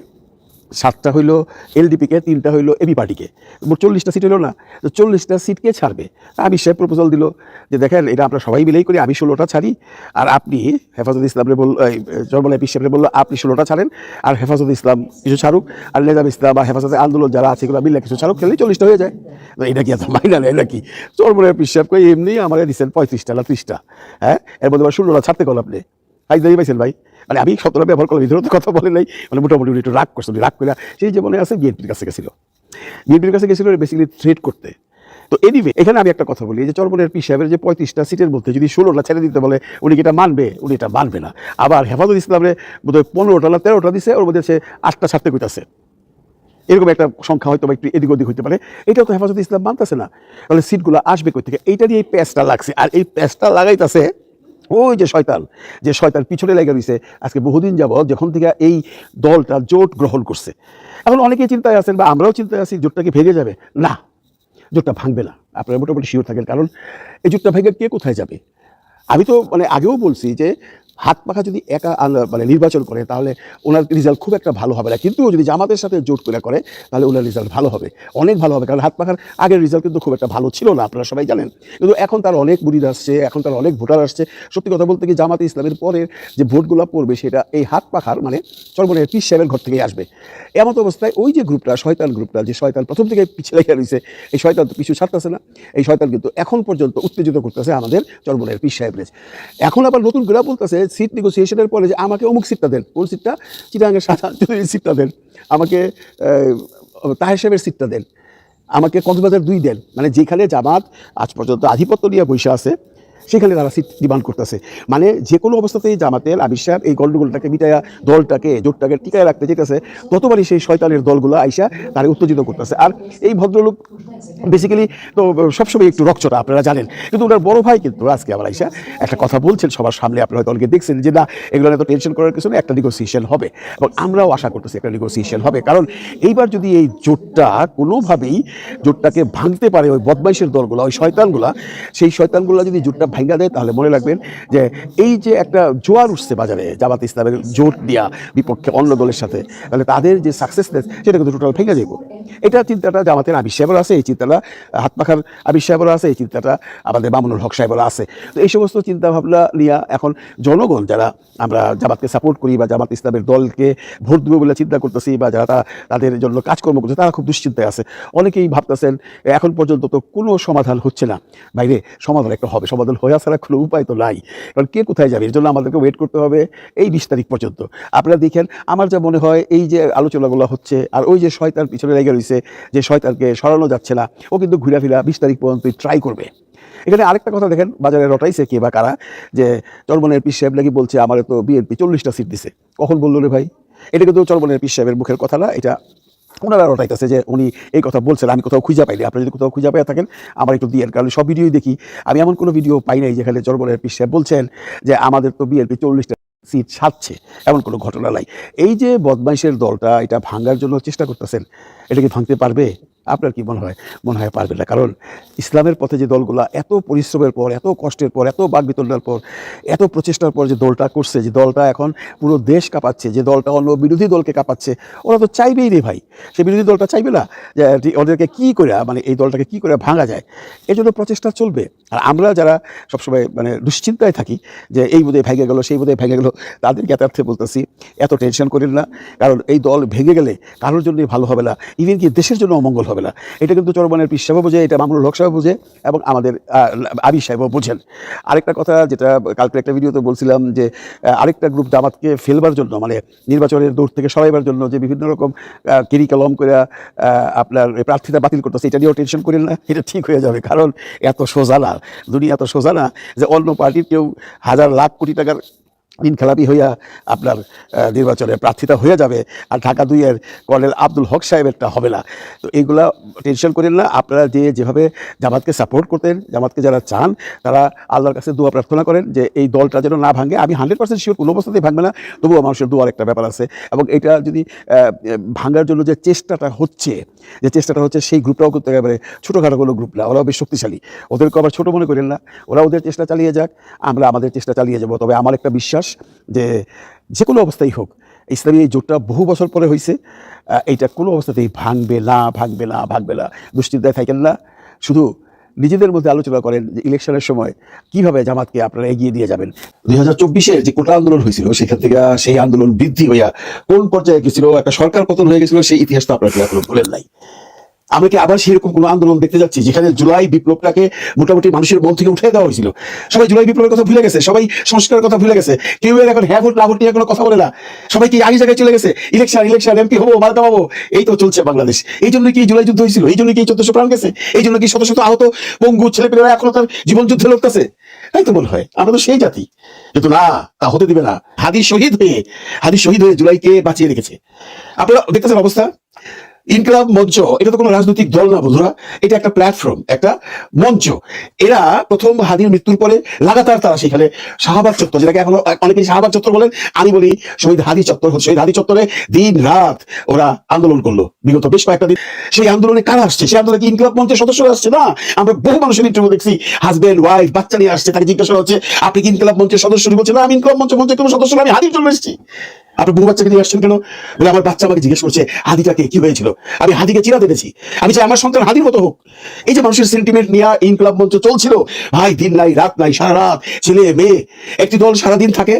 7টা হইলো এলডিপিকে, 3টা হইলো এবি পার্টিকে, মোট 40টা সিট হলো না। তো 40টা সিটকে ছাড়বে। আমির সাহেব প্রপোজাল দিল যে দেখেন এটা আমরা সবাই মিলেই করি, আমি 16টা ছাড়ি আর আপনি হেফাজত ইসলামরে জরমালাই পিস সাহেবরে বললো আপনি 16টা ছাড়েন আর হেফাজত ইসলাম কিছু ছাড়ুক আর নেজাম ইসলাম বা হেফাজতে আন্দোলন যারা আছে এগুলো মিলে কিছু ছাড়ুক, খেলেই 40টা হয়ে যায়। তো এটা কি এত মাইনা নেয় নাকি? জরমালাই পিস সাহেব কই এমনি আমার দিচ্ছেন 35টা না 30টা, হ্যাঁ এর মধ্যে 16টা ছাড়তে কল আপনি হাই দাঁড়িয়ে পাইছেন ভাই। মানে আমি শতটা ব্যবহার করলাম, ভিতরে তো কথা বলে নাই, মানে মোটামুটি উনি একটু রাগ করছিল, রাগ করে সেই যে মনে আছে বিএনপির কাছে গেছিল, বিএনপির কাছে গেছিল বেসিক্যালি থ্রেট করতে। তো এনিওয়ে এখানে আমি একটা কথা বলি যে চরমনের পি সাহেবের যে 35টা সিটের মধ্যে যদি 16টা ছেড়ে দিতে বলে উনি কি এটা মানবে? উনি এটা মানবে না। আবার হেফাজত ইসলামের বোধহয় 15টা না 13টা দিছে, ওর মধ্যে সে 8টা ছাড়তে কইতাছে, এরকম একটা সংখ্যা হয়তো বা একটু এদিক ওদিক হইতে পারে। এটাও তো হেফাজত ইসলাম মানতেছে না, তাহলে সিটগুলো আসবে কই থেকে? এইটা দিয়ে এই প্যাচটা লাগছে, আর এই প্যাচটা লাগাইতেছে ওই যে শয়তান পিছনে লেগে রয়েছে আজকে বহুদিন যাবৎ যখন থেকে এই দলটা জোট গ্রহণ করছে। এখন অনেকেই চিন্তায় আছেন বা আমরাও চিন্তায় আছি জোটটা কি ভেঙে যাবে? না, জোটটা ভাঙবে না, আপনারা মোটামুটি শিওর থাকেন। কারণ এই জোটটা ভেঙে কে কোথায় যাবে? আমি তো মানে আগেও বলছি যে হাত পাখা যদি একা মানে নির্বাচন করে তাহলে ওনার রেজাল্ট খুব একটা ভালো হবে না, কিন্তু যদি জামাতের সাথে জোট করে তাহলে ওনার রেজাল্ট ভালো হবে, অনেক ভালো হবে। কারণ হাত পাখার আগের রেজাল্ট কিন্তু খুব একটা ভালো ছিল না, আপনারা সবাই জানেন। কিন্তু এখন তার অনেক মুরিদ আসছে, এখন তার অনেক ভোটার আসছে। সত্যি কথা বলতে কি জামাতে ইসলামের পরের যে ভোটগুলো পড়বে সেটা এই হাত পাখার মানে চরমনের পীর সাহেবের ঘর থেকেই আসবে। এমন অবস্থায় ওই যে গ্রুপটা শয়তান গ্রুপটা, যে শয়তান প্রথম থেকে পিছিয়ে লেগে রয়েছে, এই শয়তান তো পিছু ছাড়তেছে না। এই শয়তান কিন্তু এখন পর্যন্ত উত্তেজিত করতেছে আমাদের চরমনের পীর সাহেবের। এখন আবার নতুন করে বলতেছে সিট নেগোসিয়েশনের পরে যে আমাকে অমুক সিটটা দেন, কোন সিটটা? চিটাগাঙ্গের সাধারণ সিটটা দেন, আমাকে তাহের সাহেবের সিটটা দেন, আমাকে কক্সবাজার 2 দেন। মানে যেখানে জামাত আজ পর্যন্ত আধিপত্য নিয়ে বসে আছে সেখানে তারা সিট ডিমান্ড করতেছে। মানে যে কোনো অবস্থাতেই জামাতের আমির সাহেব এই গন্ডগোলটাকে মিটাইয়া দলটাকে জোটটাকে টিকায় রাখতে যেতেছে, ততবারই সেই শয়তানের দলগুলো আইসা তারা উত্তেজিত করতেছে। আর এই ভদ্রলোক বেসিক্যালি তো সবসময় একটু রকচটা, আপনারা জানেন। কিন্তু ওনার বড় ভাই কিন্তু আজকে আবার আইসা একটা কথা বলছেন সবার সামনে, আপনারা হয়তো অনেকে দেখছেন যে না এগুলো এত টেনশন করার কিছু না, একটা নেগোসিয়েশন হবে। এবং আমরাও আশা করতেছি একটা নেগোসিয়েশন হবে। কারণ এইবার যদি এই জোটটা কোনোভাবেই জোটটাকে ভাঙতে পারে ওই বদমাইশের দলগুলো, ওই শয়তানগুলা, সেই শয়তানগুলো যদি জোটটা ভাঙা দেয় তাহলে মনে রাখবেন যে এই যে একটা জোয়ার উঠছে বাজারে জামাত ইসলামের জোট দিয়া বিপক্ষে অন্য দলের সাথে, তাহলে তাদের যে সাকসেসনেস সেটা কিন্তু টোটাল ভেঙে যাবো। এটা চিন্তাটা জামাতের আমির সাহেবের আছে, এই চিন্তাটা হাত পাখার আমির সাহেবের আছে, এই চিন্তাটা আমাদের মামুনুল হক সাহেবের আছে। তো এই সমস্ত চিন্তাভাবনা নিয়ে এখন জনগণ যারা আমরা জামাতকে সাপোর্ট করি বা জামাত ইসলামের দলকে ভোট দেবো বলে চিন্তা করতেছি বা যারা তাদের জন্য কাজকর্ম করছে তারা খুব দুশ্চিন্তায় আছে। অনেকেই ভাবতেছেন এখন পর্যন্ত তো কোনো সমাধান হচ্ছে না। বাইরে সমাধান একটা হবে, সমাধান হয়ে আসার কোনো উপায় তো নাই। কারণ কে কোথায় যাবে, এর জন্য আমাদেরকে ওয়েট করতে হবে এই 20 তারিখ পর্যন্ত। আপনারা দেখেন আমার যা মনে হয় এই যে আলোচনাগুলো হচ্ছে আর ওই যে শয়তান পিছনে লেগে রয়েছে, যে শয়তানকে সরানো যাচ্ছে না, ও কিন্তু ঘুরে ফিরা 20 তারিখ পর্যন্ত ট্রাই করবে। এখানে আরেকটা কথা দেখেন, বাজারে রটাইছে কে বা কারা যে চরমনের পীর সাহেব নাকি বলছে আমার তো বিএনপি 40টা সিট দিছে। কখন বললো রে ভাই? এটা কিন্তু চরমনের পীর সাহেবের মুখের কথা না, এটা ওনারা রটাইতেছে যে উনি এই কথা বলছেন। আমি কোথাও খুঁজে পাইনি, আপনারা যদি কোথাও খুঁজে পেয়ে থাকেন আমার একটু দিয়েন, কারণ সব ভিডিওই দেখি, আমি এমন কোনো ভিডিও পাই নাই যেখানে চরমনের পীর সাহেব বলছেন যে আমাদের তো বিএনপি 40টা সিট ছাড়ছে, এমন কোনো ঘটনা নাই। এই যে বদমাইশের দলটা এটা ভাঙার জন্য চেষ্টা করতেছেন, এটা কি ভাঙতে পারবে? আপনার কি মনে হয়? মনে হয় পারবে না। কারণ ইসলামের পথে যে দলগুলো এত পরিশ্রমের পর, এত কষ্টের পর, এত বাকবিতণ্ডার পর, এত প্রচেষ্টার পর যে দলটা করছে, যে দলটা এখন পুরো দেশ কাঁপাচ্ছে, যে দলটা অন্য বিরোধী দলকে কাঁপাচ্ছে, ওরা তো চাইবেই রে ভাই। সে বিরোধী দলটা চাইবে না যে ওদেরকে কী করে মানে এই দলটাকে কী করে ভাঙা যায়, এই জন্য প্রচেষ্টা চলবে। আর আমরা যারা সবসময় মানে দুশ্চিন্তায় থাকি যে এই বোধহয় ভেঙে গেলো, সেই বোধহয় ভেঙে গেলো, তাদের জ্ঞাতার্থে বলতেছি এত টেনশন করেন না। কারণ এই দল ভেঙে গেলে কারোর জন্যই ভালো হবে না, ইভেন কি দেশের জন্য অমঙ্গল হবে না। এটা কিন্তু চরমনের পীর সাহেবও বোঝে, এটা মামুনুল হক সাহেব বোঝে এবং আমাদের আমির সাহেবও বোঝেন। আরেকটা কথা যেটা কালকে একটা ভিডিওতে বলছিলাম যে আরেকটা গ্রুপ জামাতকে ফেলবার জন্য মানে নির্বাচনের দৌড় থেকে সরাইবার জন্য যে বিভিন্ন রকম কিরিকলম করে আপনার প্রার্থীতা বাতিল করতেছে, এটা নিয়েও টেনশন করেন না, এটা ঠিক হয়ে যাবে। কারণ এত সোজা না, দুনিয়া এত সোজা না যে অন্য পার্টির কেউ হাজার লাখ কোটি টাকার ইনকালাবি হইয়া আপনার নির্বাচনে প্রার্থিতা হয়ে যাবে, আর ঢাকা 2-এর কর্নেল আব্দুল হক সাহেবেরটা হবে না। তো এইগুলা টেনশন করেন না। আপনারা যেভাবে জামাতকে সাপোর্ট করতেন, জামাতকে যারা চান তারা আল্লাহর কাছে দোয়া প্রার্থনা করেন যে এই দলটা যেন না ভাঙে। আমি 100% শিওর কোনো অবস্থাতেই ভাঙবে না, তবুও মানুষের দোয়ার একটা ব্যাপার আছে। এবং এটা যদি ভাঙার জন্য যে চেষ্টাটা হচ্ছে সেই গ্রুপটাও করতে একেবারে ছোটোখাটো কোনো গ্রুপ না, ওরাও বেশ শক্তিশালী। ওদেরকে আবার ছোটো মনে করেন না, ওরা ওদের চেষ্টা চালিয়ে যাক, আমরা আমাদের চেষ্টা চালিয়ে যাব। তবে আমার একটা বিশ্বাস যে কোনো অবস্থায় হোক, ইসলামী এই জোটটা বহু বছর পরে হয়েছে, এইটা কোনো অবস্থাতেই ভাঙবে না। দুশ্চিন্তায় থাকেন না, শুধু নিজেদের মধ্যে আলোচনা করেন যে ইলেকশনের সময় কিভাবে জামাতকে আপনারা এগিয়ে দিয়ে যাবেন। 2024-এর যে কোটা আন্দোলন হয়েছিল, সেখান থেকে সেই আন্দোলন বৃদ্ধি হইয়া কোন পর্যায়ে গেছিল, একটা সরকার পতন হয়ে গেছিল, সেই ইতিহাস তো আপনারা এখনো ভুলেন নাই। আমরা কি আবার সেরকম কোনো আন্দোলন দেখতে যাচ্ছি যেখানে জুলাই বিপ্লবটাকে মোটামুটি মানুষের মন থেকে উঠে দেওয়া হয়েছিল? সবাই জুলাই বিপ্লবের কথা ভুলে গেছে, সবাই সংস্কারের কথা ভুলে গেছে, কেউ এখন হ্যাঁ ভোট না ভোট নিয়ে কোনো কথা বলে না, সবাই কি আগে জায়গায় চলে গেছে, ইলেকশন এমপি হবো, মার্কা পাবো, এই তো চলছে বাংলাদেশ। এই জন্য কি জুলাই যুদ্ধ হয়েছিল? এই জন্য কি 1400 প্রাণ গেছে? এই জন্য কি শত শত আহত পঙ্গু ছেলেপেলেরা এখনো তার জীবন যুদ্ধে লড়তেছে? তাই তো মনে হয় আমরা তো সেই জাতি, কিন্তু না, তা হতে দিবে না। হাদি শহীদ হয়ে জুলাইকে বাঁচিয়ে রেখেছে। আপনারা দেখতেছেন অবস্থা। ইনকলাব মঞ্চ এটা তো কোনো রাজনৈতিক দল না বন্ধুরা, এটা একটা প্ল্যাটফর্ম, একটা মঞ্চ। এরা প্রথম হাদির মৃত্যুর পরে লাগাতার তারা সেখানে শাহবাগ চত্বর, যেটাকে এখন অনেকে শাহবাগ চত্বর বলেন, আমি বলি শহীদ হাদি চত্বরে দিন রাত ওরা আন্দোলন করলো বিগত বেশ কয়েকটা দিন। সেই আন্দোলনে কারা আসছে? সেই আন্দোলনে কি ইনকলাব মঞ্চের সদস্যরা আসছে? না, আমরা বহু মানুষের ইন্টারভিউ দেখছি, হাজবেন্ড ওয়াইফ বাচ্চা নিয়ে আসছে, তাকে জিজ্ঞাসা হচ্ছে আপনি কি ইনকলাব মঞ্চের সদস্য? বলছে না, আমি ইনকলাব মঞ্চের কোনো সদস্য না, আমি হাদির জন্য এসেছি। আপনি বহু বাচ্চাকে নিয়ে আসছেন কেন? বলে আমার বাচ্চা আমাকে জিজ্ঞেস করছে হাদিটাকে কি হয়েছিল, আমি হাদিকে চিরা দেখেছি, আমি চাই আমার সন্তান হাদির মতো হোক। এই যে মানুষের সেন্টিমেন্ট নিয়ে ইনকলাব মঞ্চ চলছিল ভাই, দিন নাই রাত নাই, সারা রাত ছেলে মেয়ে, একটি দল সারাদিন থাকে,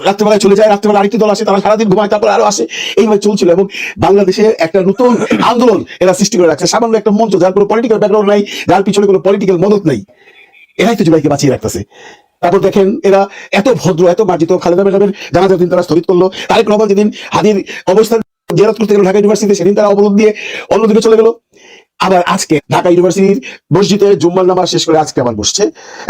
রাত্রেবেলায় চলে যায়, রাত্রেবেলা আরেকটি দল আসে, তারা সারাদিন ঘুমায়, তারপর আরো আসে, এইভাবে চলছিল। এবং বাংলাদেশে একটা নতুন আন্দোলন এরা সৃষ্টি করে রাখছে, সামান্য একটা মঞ্চ, যার কোনো পলিটিক্যাল ব্যাকগ্রাউন্ড নাই, যার পিছনে কোনো পলিটিক্যাল মদত নাই, এরাই তো জুলাইকে বাঁচিয়ে রাখতেছে। তারপর দেখেন এরা এত ভদ্র, এত মার্জিত, খালেদা ম্যাডামের জানাজার দিন তারা স্থগিত করলো, তারেক রহমান যেদিন হাদির অবস্থান জিয়ারত করতে গেল ঢাকা ইউনিভার্সিটিতে, সেদিন তারা অবরোধ দিয়ে অন্যদিকে চলে গেল। আবার আজকে ঢাকা ইউনিভার্সিটির মসজিদে জুম্মার নামাজ শেষ করে আজকে আবার বসছে,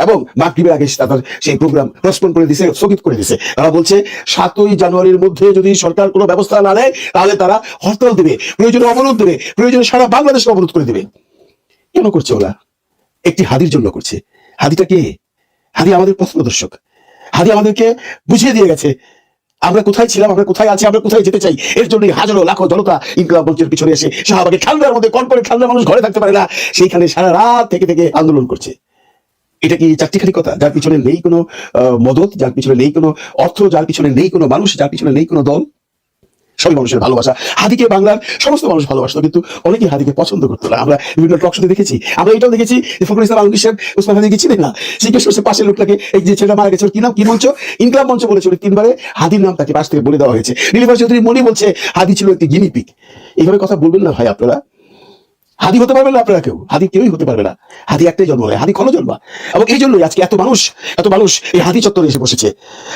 এবং মাগরিবের আগে তাদের সেই প্রোগ্রাম পোস্টপোন করে দিছে, স্থগিত করে দিছে। তারা বলছে 7ই জানুয়ারির মধ্যে যদি সরকার কোনো ব্যবস্থা না নেয় তাহলে তারা হরতাল দেবে, প্রয়োজনে অবরোধ দেবে, প্রয়োজনে সারা বাংলাদেশকে অবরোধ করে দেবে। কেন করছে ওরা? একটি হাদির জন্য করছে। হাদিটা কে? হাদি আমাদের পথ প্রদর্শক। হাদি আমাদেরকে বুঝিয়ে দিয়ে গেছে আমরা কোথায় ছিলাম, আমরা কোথায় আছি, আমরা কোথায় যেতে চাই। এর জন্য হাজারো লাখো জনতা ইনকলাব মঞ্চের পিছনে এসে শাহবাগে ঠান্ডার মধ্যে, কনকনে ঠান্ডা, মানুষ ঘরে থাকতে পারে না, সেইখানে সারা রাত থেকে আন্দোলন করছে। এটা কি চারটিখানি কথা? যার পিছনে নেই কোনো মদত, যার পিছনে নেই কোনো অর্থ, যার পিছনে নেই কোনো মানুষ, যার পিছনে নেই কোনো দল, সবই মানুষের ভালোবাসা। হাদিকে বাংলার সমস্ত মানুষ ভালোবাসতো, কিন্তু অনেকেই হাদিকে পছন্দ করতো না। আমরা বিভিন্ন টক শোতে দেখেছি, আমরা এটাও দেখেছি যে ফখরুল ইসলাম আলমগীর সাহেব ওসমান হাদিকে ছিলেন না, জিজ্ঞেস করছে পাশের লোকটাকে, এই যে ছেলেটা মারা গেছে কি নাম, কি মঞ্চ? ইনকলাব মঞ্চ বলেছিল। 3বারে হাদির নাম তাকে পাশ থেকে বলে দেওয়া হয়েছে। নীলিফার চৌধুরী মনি বলছে হাদি ছিল একটি গিনিপিগ। এইভাবে কথা বলবেন না ভাই, আপনারা হাদি হতে পারবেন না, আপনারা হাদি কেউই হতে পারবে না। হাদি একটাই জন্ম হয়, হাদি জন্মা। এবং এই জন্যই আজকে এত মানুষ এই হাদি চত্বরে এসে বসেছে।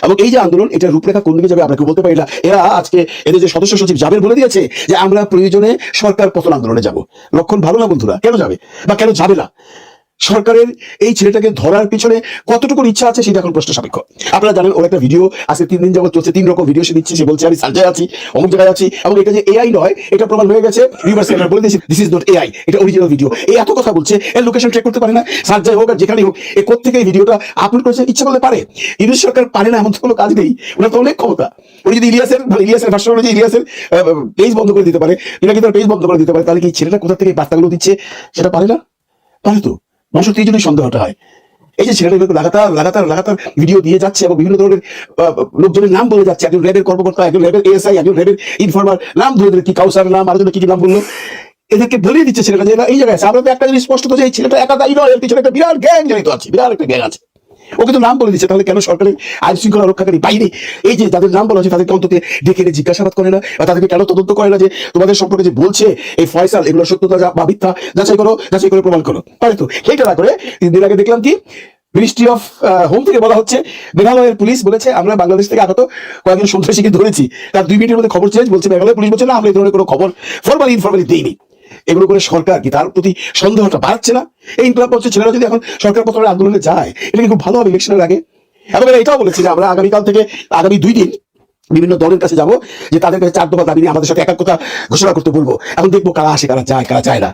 এবং এই যে আন্দোলন, এটা রূপরেখা কোন দিকে যাবে আমরা কেউ বলতে পারি না। এরা আজকে এদের যে সদস্য সচিব জাবের বলে দিয়েছে যে আমরা প্রয়োজনে সরকার পতন আন্দোলনে যাব। লক্ষণ ভালো না বন্ধুরা? কেন যাবে বা কেন যাবে না? সরকারের এই ছেলেটাকে ধরার পিছনে কতটুকু ইচ্ছা আছে সেটা এখন প্রশ্ন সাপেক্ষ। আপনারা জানেন ওর একটা ভিডিও আজকে 3 দিন যাবত চলছে, 3 রকম ভিডিও সে দিচ্ছে। সে বলছে আমি সার্জায় আছি, অমুক জায়গায় আছি, এবং এটা যে এআই নয় এটা প্রমাণ হয়ে গেছে। ইউনিভার্সিটি বলে দিয়েছে দিস ইজ নট এআই, এটা অরিজিনাল ভিডিও। এই এত কথা বলছে, এর লোকেশন ট্র্যাক করতে পারে না, সার্জায় হোক আর যেখানেই হোক, এ কোত্থেকে এই ভিডিওটা আপলোড করেছে ইচ্ছা করলে পারে। ইউনিশ সরকার পারে না এমন কোনো কাজ নেই, ওনার তো অনেক ক্ষমতা। উনি যদি ইলিয়াসের ভাষণ অনুযায়ী ইলিয়াসের পেজ বন্ধ করে দিতে পারে, এটা কিন্তু পেজ বন্ধ করে দিতে পারে, তাহলে কি ছেলেটা কোথা থেকে বার্তাগুলো দিচ্ছে সেটা পারে না? পারে তো। মানুষের এই জন্যই সন্দেহটা হয়। এই যে ছেলেটা লাগাতার ভিডিও দিয়ে যাচ্ছে এবং বিভিন্ন ধরনের লোকজনের নাম বলে যাচ্ছে, একজন র্যাবের কর্মকর্তা, একজন র্যাবের এএসআই, একজন র্যাবের ইনফরমার, নাম ধরে কি কাউসার নাম, আর কি নাম বললো, এদেরকে বলিয়ে দিচ্ছে ছেলেটা যে এই জায়গায় আছে। আমরা তো একটা জিনিস স্পষ্ট যে এই ছেলেটা একা দায়ী নয়, এর পিছনে একটা বিরাট গ্যাং জড়িত আছে, বিরাট একটা গ্যাং আছে। ওকে তো নাম বলে দিচ্ছে, তাহলে কেন সরকারের আইন শৃঙ্খলা রক্ষাকারী বাহিনী এই যে যাদের নাম বলা হচ্ছে তাদেরকে অন্তত ডেকে জিজ্ঞাসাবাদ করে না, বা তাদেরকে কেন তদন্ত করে না যে তোমাদের সম্পর্কে যে বলছে এই ফয়সাল, এগুলো সত্যতা বা মিথ্যা যাচাই করে প্রমাণ করো? পারে তো। সেইটা না করে 3 দিন আগে দেখলাম কি মিনিস্ট্রি অফ হোম থেকে বলা হচ্ছে, মেঘালয়ের পুলিশ বলেছে আমরা বাংলাদেশ থেকে আগত কয়েকজন সন্ত্রাসীকে ধরেছি। তার 2 মিনিটের মধ্যে খবর চেঞ্জ, বলছে মেঘালয় পুলিশ বলছে না আমরা এই ধরনের কোনো খবর ইনফরমালি দিইনি। এগুলো করে সরকার কি তার প্রতি সন্দেহটা বাড়াচ্ছে না? এই ইনকলাব মঞ্চের ছেলেরা যদি এখন সরকার পতনের আন্দোলনে যায়, এটা কি খুব ভালো হবে ইলেকশনের আগে? এবং এরা এটাও বলেছে যে আমরা আগামীকাল থেকে আগামী 2 দিন বিভিন্ন দলের কাছে যাব, যে তাদের কাছে 4 দফা দাবি নিয়ে আমাদের সাথে একাত্মতা ঘোষণা করতে বলবো। এখন দেখবো কারা আসে, কারা যায় না।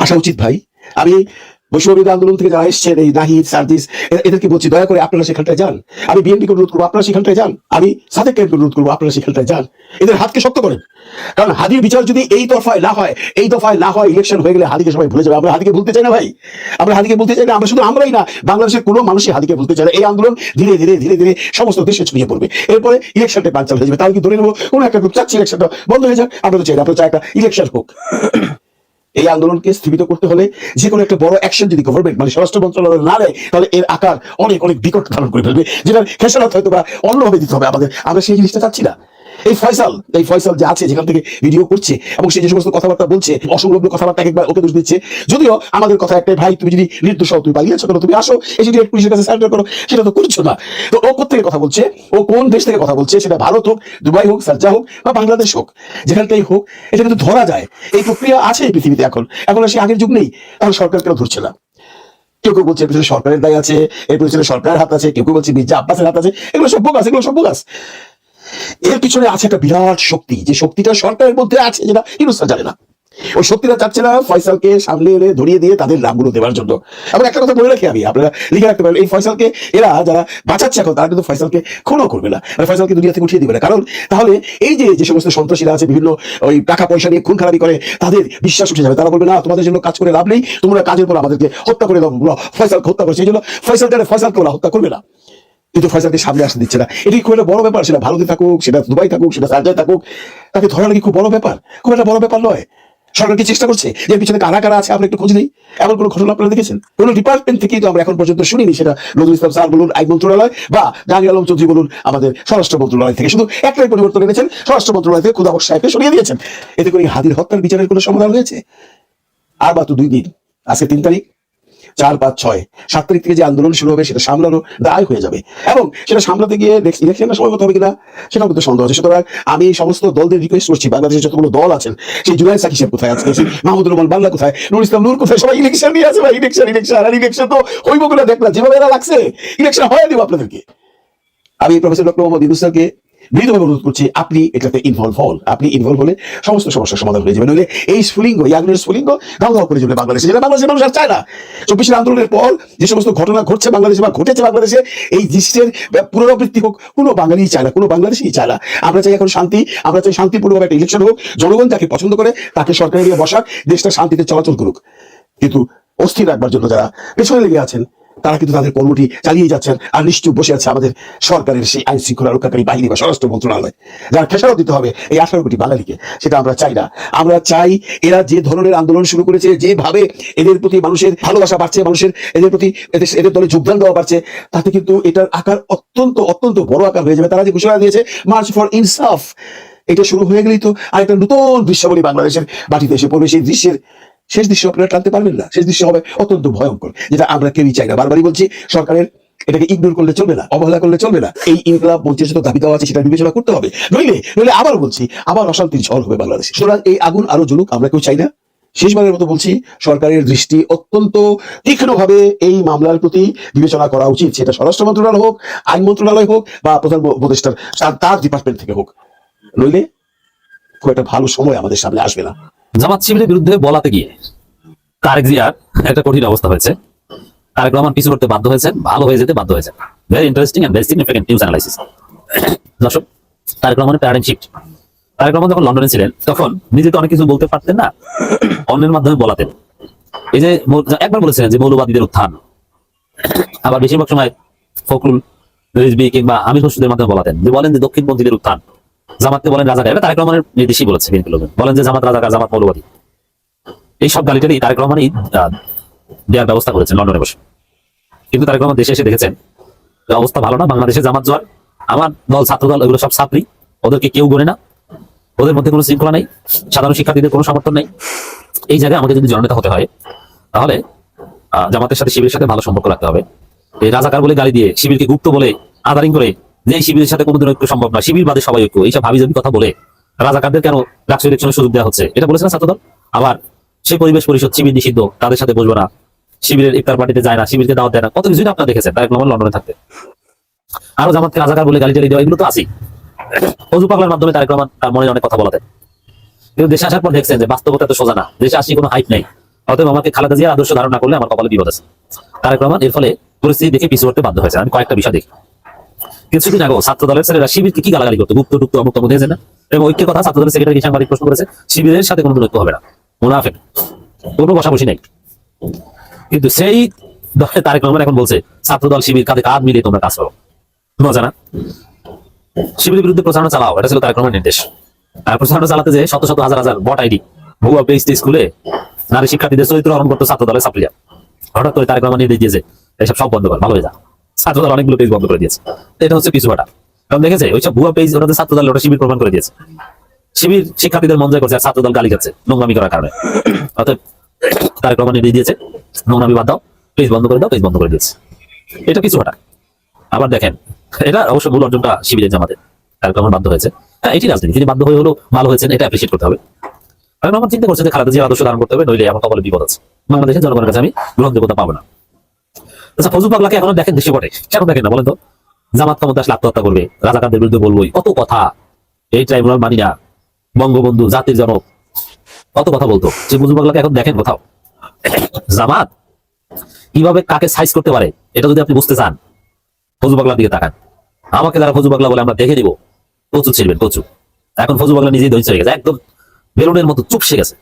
আসা উচিত ভাই। আমি বৈষম্যবিরোধী আন্দোলন থেকে যারা এসছেন, এই নাহিদ, সার্জিস, এদেরকে বলছি দয়া করে আপনারা সেখানটায় যান। আমি বিএনপিকে অনুরোধ করবো আপনারা সেখানটায় যান। আমি সাদেককে অনুরোধ করবো আপনারা সেখানটায় যান। এদের হাতকে শক্ত করেন, কারণ হাদির বিচার যদি এই দফায় না হয়, ইলেকশন হয়ে গেলে হাদিকে সবাই ভুলে যাবে। আমরা হাদিকে ভুলতে চাই না ভাই, আমরা হাদিকে ভুলতে চাই না। আমরা শুধু আমরাই না, বাংলাদেশের কোনো মানুষই হাদিকে ভুলতে চায় না। এই আন্দোলন ধীরে ধীরে সমস্ত দেশে ছড়িয়ে পড়বে। এরপরে ইলেকশনটা বানচাল হয়ে যাবে। তাহলে কি ধরে নেবো কোনো একটা গ্রুপ চাচ্ছে ইলেকশনটা বন্ধ হয়ে যাক? আমরা তো চাই না, আমরা চাই একটা ইলেকশন হোক। এই আন্দোলনকে স্থগিত করতে হলে যে কোনো একটা বড় অ্যাকশন যদি গভর্নমেন্ট মানে স্বরাষ্ট্র মন্ত্রণালয় না নেয়, তাহলে এর আকার অনেক বিকট ধারণ করে ফেলবে, যেটার খেসারত হয়তো বা অন্যভাবে দিতে হবে আমাদের। আমরা সেই জিনিসটা চাচ্ছি না। এই ফয়সাল যে আছে, যেখান থেকে ভিডিও করছে এবং সে যে সমস্ত কথাবার্তা বলছে, অসংলগ্ন কথাবার্তা একবার ওকে দোষ দিচ্ছে। যদিও আমাদের কথা একটাই, ভাই তুমি যদি নির্দোষ হও, তুমি পালিয়েছো কেন, তুমি আসো এসে ডিরেক্ট পুলিশের কাছে সারেন্ডার করো। সেটা তো করছো না। তো ও কোথেকে কথা বলছে, ও কোন দেশ থেকে কথা বলছে, সেটা ভারত হোক, দুবাই হোক, সার্জা হোক বা বাংলাদেশ হোক, যেখানটাই হোক, এটা কিন্তু ধরা যায়। এই প্রক্রিয়া আছে এই পৃথিবীতে। এখন আর সেই আগের যুগ নেই। তাহলে সরকার কেন ধরছে না? কেউ বলছে এর পিছনে সরকারের দায় আছে, এর পিছনে সরকারের হাত আছে, কেউ বলছে মির্জা আব্বাসের হাত আছে। এগুলো সব বোগাস। এর পিছনে আছে একটা বিরাট শক্তি, যে শক্তিটা সরকারের মধ্যে আছে, যেটা ইউনূসরা জানে না। ওই শক্তিটা চাচ্ছে না ফয়সালকে সামনে এনে ধরিয়ে দিয়ে তাদের নামগুলো দেওয়ার জন্য। এবং একটা কথা বলে রাখি আমি, আপনারা লিখে রাখতে পারেন, এই ফয়সালকে এরা যারা বাঁচাচ্ছে এখন, তারা কিন্তু ফয়সালকে খুনও করবে না, ফয়সালকে দুনিয়া থেকে উঠিয়ে দিবে না। কারণ তাহলে এই যে সমস্ত সন্ত্রাসীরা আছে, বিভিন্ন ওই টাকা পয়সা নিয়ে খুন খারাপি করে, তাদের বিশ্বাস উঠে যাবে। তারা বলবে না, তোমাদের জন্য কাজ করে লাভ নেই, তোমরা কাজের পর আমাদেরকে হত্যা করে দাও। ফয়সালকে হত্যা করছে, এই জন্য ফয়সালকে ওরা হত্যা করবে না। কিন্তু ফয়সালকে সামনে আসতে দিচ্ছে না। এটি খুব একটা বড় ব্যাপার। সেটা ভারতে থাকুক, সেটা দুবাই থাকুক, সেটা সার্জায় থাকুক, তাকে ধরা নাকি খুব বড় ব্যাপার। খুব একটা বড় ব্যাপার নয়। সরকার কি চেষ্টা করছে যে পিছনে কারা আছে আমরা একটু খোঁজ নেই? এমন কোনো ঘটনা আপনারা দেখেছেন? কোনো ডিপার্টমেন্ট থেকে তো আমরা এখন পর্যন্ত শুনিনি। সেটা নজরুল ইসলাম স্যার বলুন আইন মন্ত্রণালয়, বা জাহাঙ্গীর আলম চৌধুরী বলুন আমাদের স্বরাষ্ট্র মন্ত্রণালয় থেকে, শুধু একটাই পরিবর্তন এনেছেন, স্বরাষ্ট্র মন্ত্রণালয় থেকে খুদাবক্স সাহেবকে সরিয়ে দিয়েছেন। এতে করে হাদির হত্যার বিচারের কোনো সমাধান হয়েছে? আর মাত্র 2 দিন, আজকে 3 তারিখ, 4, 5, 6, 7 তারিখ থেকে যে আন্দোলন শুরু হবে, সেটা সামলানো দায় হয়ে যাবে। এবং সেটা সামলাতে গিয়ে ইলেকশনের সময় হতে হবে কিনা, সেটাও কিন্তু সন্দেহ আছে। সুতরাং আমি সমস্ত দলদের রিকোয়েস্ট করছি, বাংলাদেশের যতগুলো দল আছেন, সেই জুলাই সাকি সাহেব কোথায় আছে, মাহমুদুর রহমান বাংলা কোথায়, নুর ইসলাম নূর কোথায়, সবাই ইলেকশন নিয়ে আছে ভাই। ইলেকশন তো হইব বলে দেখলাম, যেভাবে এরা লাগছে ইলেকশন হয়ে দিব আপনাদেরকে। আমি প্রফেসর ডক্টর মোহাম্মদ ইউনূস স্যারকে বিনীতভাবে অনুরোধ করছি, আপনি এটাতে ইনভলভ হন। আপনি ইনভলভ হলে সমস্ত সমস্যার সমাধান হয়ে যাবে। নইলে এই স্ফুলিঙ্গ, এই আগুনের স্ফুলিঙ্গ দাও করে যাবে বাংলাদেশে, যেটা বাংলাদেশের মানুষ আর চায় না। 24 আন্দোলনের পর যে সমস্ত ঘটনা ঘটছে বাংলাদেশে বা ঘটেছে বাংলাদেশে, এই দৃশ্যের পুনরাবৃত্তি হোক, কোনো বাঙালি চায় না, কোনো বাংলাদেশই চায় না। আমরা চাই এখন শান্তি, আমরা চাই শান্তিপূর্ণভাবে একটা ইলেকশন হোক, জনগণ যাকে পছন্দ করে তাকে সরকারে নিয়ে বসাক, দেশটা শান্তিতে চলাচল করুক। কিন্তু অস্থির রাখবার জন্য যারা পেছনে লেগে আছেন, তারা কিন্তু তাদের কর্মটি চালিয়ে যাচ্ছেন, আর নিশ্চুপ বসে আছে আমাদের সরকারের সেই আইন শৃঙ্খলা রক্ষাকারী বাহিনী বা স্বরাষ্ট্র মন্ত্রণালয়, যারা খেসারত দিতে হবে এই 18 কোটি বাঙালিকে। সেটা আমরা চাই না। আমরা চাই এরা যে ধরনের আন্দোলন শুরু করেছে, যেভাবে এদের প্রতি মানুষের ভালোবাসা বাড়ছে, মানুষের এদের প্রতি এদের দলে যোগদান দেওয়া বাড়ছে, তাতে কিন্তু এটার আকার অত্যন্ত বড় আকার হয়ে যাবে। তারা যে ঘোষণা দিয়েছে মার্চ ফর ইনসাফ, এটা শুরু হয়ে গেলেই তো আরেকটা নতুন দৃশ্যাবলী বাংলাদেশের মাটিতে এসে পড়বে। সেই দৃশ্যের শেষ দৃশ্য আপনারা টানতে পারবেন না। শেষ দৃশ্য হবে অত্যন্ত ভয়ঙ্কর, যেটা আমরা কেউই চাই না। বারবারই বলছি, সরকারের এটাকে ইগনোর করলে চলবে না, অবহেলা করলে চলবে না। এই ইনকলাব মঞ্চের যত দাবি দেওয়া আছে সেটা বিবেচনা করতে হবে। নইলে আবার বলছি, আবার অশান্তির ঝড় হবে বাংলাদেশে। সুতরাং এই আগুন আরো জ্বলুক, আমরা কেউ চাই না। শেষবারের মতো বলছি, সরকারের দৃষ্টি অত্যন্ত তীক্ষ্ণভাবে এই মামলার প্রতি বিবেচনা করা উচিত। সেটা স্বরাষ্ট্র মন্ত্রণালয় হোক, আইন মন্ত্রণালয় হোক, বা প্রধান উপদেষ্টার তার ডিপার্টমেন্ট থেকে হোক। নইলে খুব একটা ভালো সময় আমাদের সামনে আসবে না। জামাত শিবিরের বিরুদ্ধে বলাতে গিয়ে তারেক জিয়ার একটা কঠিন অবস্থা হয়েছে। তারেক রহমান পিছু করতে বাধ্য হয়েছেন, ভালো হয়ে যেতে বাধ্য হয়েছেন। Very interesting and very significant news analysis. দর্শক, তারেক রহমানের প্যারাডিম শিফট। তারেক রহমান যখন লন্ডনে ছিলেন, তখন নিজে তো অনেক কিছু বলতে পারতেন না, অন্যের মাধ্যমে বলাতেন। এই যে একবার বলেছিলেন যে মৌলবাদীদের উত্থান, আবার বেশিরভাগ সময় ফখরুল রিজভী কিংবা আমির হোসেনের মাধ্যমে বলাতেন, যে বলেন যে দক্ষিণপন্থীদের উত্থান, জামাতকে বলেন রাজাকার। এটা তারেক রহমানের নির্দেশই বলেছে। বিএনপি লোক বলেন যে জামাত রাজাকার, জামাত মৌলবাদী। এই সব গালিটারি তারেক রহমানই দেওয়ার ব্যবস্থা করেছেন লন্ডনে বসে। কিন্তু তারেক রহমান দেশে এসে দেখেছেন অবস্থা ভালো না, বাংলাদেশে জামাত জোয়ার, আমার দল ছাত্র দল, এগুলো সব ছাত্রী, ওদেরকে কেউ গড়ে না, ওদের মধ্যে কোনো শৃঙ্খলা নেই, সাধারণ শিক্ষার্থীদের কোনো সমর্থন নেই। এই জায়গায় আমাকে যদি জননেতা হতে হয়, তাহলে জামাতের সাথে শিবিরের সাথে ভালো সম্পর্ক রাখতে হবে। এই রাজাকার বলে গালি দিয়ে, শিবিরকে গুপ্ত বলে আদারিং করে, যে এই শিবিরের সাথে কোনোদিন ঐক্য সম্ভব না, শিবির বাদে সবাই ঐক্য, এইসব হাবিজাবি কথা বলে রাজাকারদের কেন রাষ্ট্র ইলেকশনের সুযোগ দেওয়া হচ্ছে, এটা বলেছে না ছাত্রদল। আবার সেই পরিবেশ পরিষদ, শিবির নিষিদ্ধ, তাদের সাথে বসবো না, শিবিরের ইফতার পার্টিতে যায় না, শিবিরকে দাওয়াত দেয় না, কত কিছুই আপনারা দেখেছেন তারেক রহমান লন্ডনে থাকতে। আরো জামাতকে রাজাকার বলে গালি টালি দেওয়া এগুলো তো আছেই। ফজু পাগলার মাধ্যমে তারেক রহমান তার মনে অনেক কথা বলাতেন, কিন্তু দেশে আসার পর দেখছেন যে বাস্তবতা তো সোজা না, দেশে আসি কোনো হাইট নাই। অতএব আমাকে খালেদা জিয়ার আদর্শ ধারণ না করলে আমার কপালে বিপদ আছে। তারেক রহমান এর ফলে পরিস্থিতি দেখে পিছু হতে বাধ্য হয়েছে। আমি কয়েকটা বিষয় দেখি। কিছুদিন আগে ছাত্র দলের ছেলেরা শিবিরকে কি গালাগালি করতো, গুপ্ত টুপ্ত অমুক তমুক দিয়েছে না, এবং ঐক্যের কথা ছাত্র দলের সেক্রেটারি সাংবাদিক প্রশ্ন করেছে, শিবিরের সাথে কোনো ঐক্য হবে না, মুনাফেক, কোনো বসাবসি নেই। কিন্তু সেই দলে তারেক রহমান এখন বলছে ছাত্র দল শিবির কাঁধে কাঁধ মিলিয়ে তোমরা কাজ করো। মজা না? শিবিরের বিরুদ্ধে প্রচারণা চালাও, এটা ছিল তারেক রহমানের নির্দেশ। আর প্রচারণা চালাতে যে শত শত হাজার হাজার বট আইডি ভুয়া পেজ স্কুলে নারী শিক্ষার্থীদের চরিত্র হরণ করতো ছাত্র দলের ছাত্রীরা। হঠাৎ করে তারেক রহমান নির্দেশ দিয়েছে এসব সব বন্ধ কর, ভালো হয়ে যা। ছাত্র দল অনেকগুলো পেজ বন্ধ করে দিয়েছে। এটা হচ্ছে পিছু হটা। কারণ দেখেছে ওইসব ভুয়া পেজ ওনাদের ছাত্র দল ওটা শিবির প্রমাণ করে দিয়েছে। শিবির শিক্ষার্থীদের মন জয় করছে আর ছাত্র দল গালি খাচ্ছে নোংরামি করার কারণে। অতএব তারেক রহমান নির্দেশ দিয়েছে নোংরামি বাদ দাও, পেজ বন্ধ করে দাও, পেজ বন্ধ করে দিয়েছে। এটা পিছু হটা। আবার দেখেন, এটা অবশ্য মূল অর্জনটা শিবিরের জামাতের, তারেক রহমান বাধ্য হয়েছে। হ্যাঁ, এটি রাজনীতি, তিনি বাধ্য হয়ে হলো ভালো হয়েছেন, এটা অ্যাপ্রিশিয়েট করতে হবে। কারণ আমার চিন্তা করছে যে খালেদা জিয়ার আদর্শ ধারণ করতে হবে, নইলে আমার কপালে বিপদ আছে, বাংলাদেশের জনগণের কাছে আমি গ্রহণযোগ্যতা পাবো না। আচ্ছা, ফজু পাগলাকে এখনো দেখেন দেশে পড়ে, কেন দেখেন না বলেন তো? জামাত ক্ষমতা আসলে আত্মহত্যা করবে, রাজাকারদের বিরুদ্ধে বলবোই, কত কথা, এই ট্রাইব্যুনাল মানি না, বঙ্গবন্ধু জাতির জনক, কত কথা বলতো। যে ফজু পাগলাকে এখন দেখেন কোথাও? জামাত কিভাবে কাকে সাইজ করতে পারে এটা যদি আপনি বুঝতে চান, ফজু পাগলার দিকে তাকান। আমাকে যারা ফজু পাগলা বলে আমরা দেখে নিব, কচু ছিড়বেন কচু। এখন ফজু পাগলা নিজেই ধ্বংস হয়ে গেছে, একদম বেলুনের মতো চুপসে গেছে।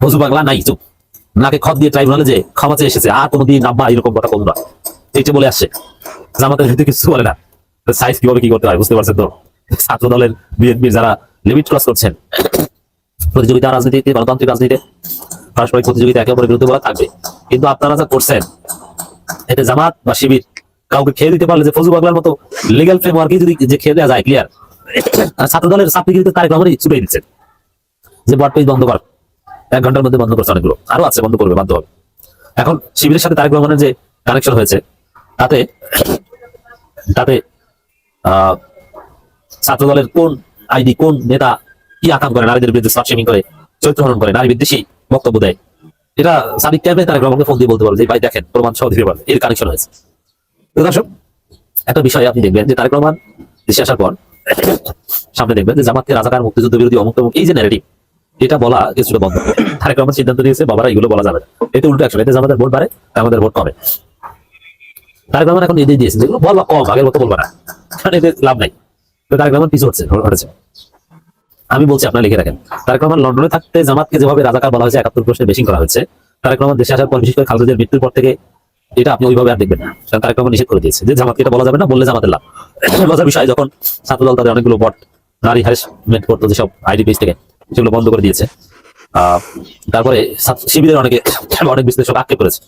ফজু পাগলা নাই, চুপ। নাকে খত দিয়ে ট্রাইব্যুনালে যে ক্ষমা চেয়ে এসেছে, আর কোনোদিন আব্বা এরকম কথা বলবো না, এইটা বলে আসছে। জামাতের ভিতরে কিছু বলে না। সাইজ কিভাবে কি করতে হয় বুঝতে পারছেন তো? ছাত্র দলের বিএনপির যারা লিমিট ক্রস করছেন, প্রতিযোগিতা রাজনীতিতে, গণতান্ত্রিক রাজনীতিতে পারস্পরিক প্রতিযোগিতা একে অপরের বিরুদ্ধে বলা থাকবে, কিন্তু আপনারা যা করছেন এতে জামাত বা শিবির কাউকে খেয়ে দিতে পারলে যে ফজু পাগলার মতো লিগ্যাল ফ্রেমওয়ার্কে যদি যে খেয়ে দেওয়া যায় ক্লিয়ার, আর ছাত্র দলের ছাত্রীগিরিতে তারেক রহমানই ছুটে দিচ্ছেন যে বট পেজ বন্ধ কর, 1 ঘন্টার মধ্যে বন্ধ করছে, অনেকগুলো আরো আছে, বন্ধ করবে, বাধ্য হবে। এখন শিবিরের সাথে তারেক রহমানের যে কানেকশন হয়েছে তাতে তাতে ছাত্র দলের কোন আইডি, কোন নেতা কি আকাম করে, নারীদের বিরুদ্ধে স্লট শেমিং করে, চরিত্র হরণ করে, নারী বিদ্বেষী বক্তব্য দেয়, এটা সাদিক ক্যাম্পে তারেক রহমানকে ফোন দিয়ে বলতে পারবে যে ভাই দেখেন প্রমাণ সহ দিতে পারবে, এর কানেকশন হয়েছে। দর্শক, একটা বিষয় আপনি দেখবেন যে তারেক রহমান দেশে আসার পর সামনে দেখবেন যে জামাতকে রাজাকার, মুক্তিযুদ্ধ বিরোধী, অমুক তমুক, এই যে ন্যারেটিভ, এটা বলা কিছুটা বন্ধ হবে। তারেক রহমান সিদ্ধান্ত নিয়েছে বাবারা এগুলো বলা যাবে না, এতে উল্টো অ্যাকশন, এতে আমাদের ভোট বাড়ে, আমাদের ভোট কমে। তারেক রহমান এখন নির্দেশ দিয়েছে যেগুলো বলবা কম, আগের মতো বলবা না, কারণ এতে লাভ নাই। তারেক রহমান পিছু হটেছে। আমি বলছি আপনারা লিখে রাখেন, তারেক রহমান লন্ডনে থাকতে জামাতকে যেভাবে রাজাকার বলা হয়েছে, 71 প্রশ্নে বেশি করা হয়েছে, তারেক রহমান দেশে আসার পর বিশেষ করে খালেদা জিয়ার মৃত্যুর পর থেকে এটা আপনি ওইভাবে আর দেখবেন না। কারণ তারেক রহমান নিষেধ করে দিয়েছে যে জামাতকে এটা বলা যাবে না, বললে জামাতের লাভ। মজার বিষয়, যখন ছাত্রদল তাদের অনেকগুলো বট নারী হ্যারাসমেন্ট করতো যেসব আইডি পেজ থেকে, সেগুলো বন্ধ করে দিয়েছে। তারপরে শিবিরের অনেক বিশ্লেষক আক্ষেপ করেছে,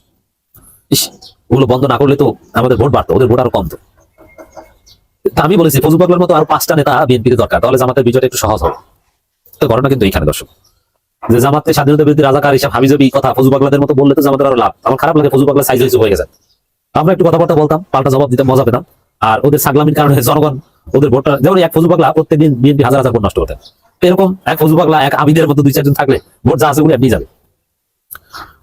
ওগুলো বন্ধ না করলে তো আমাদের ভোট বাড়তো, ওদের ভোট আরো কমতো। আমি বলেছি ফজু পাগলার মতো আর 5টা নেতা বিএনপিতে দরকার, তাহলে জামাতের বিজয়টা একটু সহজ হবে। তো ঘটনা কিন্তু এইখানে দর্শক, যে জামাতের স্বাধীনতা বিরোধী রাজাকার হিসাব হাবিজাবি কথা ফজু পাগলাদের মতো বললে তো জামাতের আরো লাভ। আমার খারাপ লাগে ফজু পাগলা সাইজ হয়ে গেছে। আমরা একটু কথাবার্তা বলতাম, পাল্টা জবাব দিতাম, মজা পেতাম। আর ওদের ছাগলামির কারণে জনগণ ওদের ভোটটা, যেমন এক ফজু পাগলা প্রত্যেকদিন বিএনপি হাজার হাজার ভোট নষ্ট করতেন, এরকম এক ফজু পাগলা, এক আবিদের মতো 2-4 জন থাকলে ভোট যা আছে এমনি যাবে।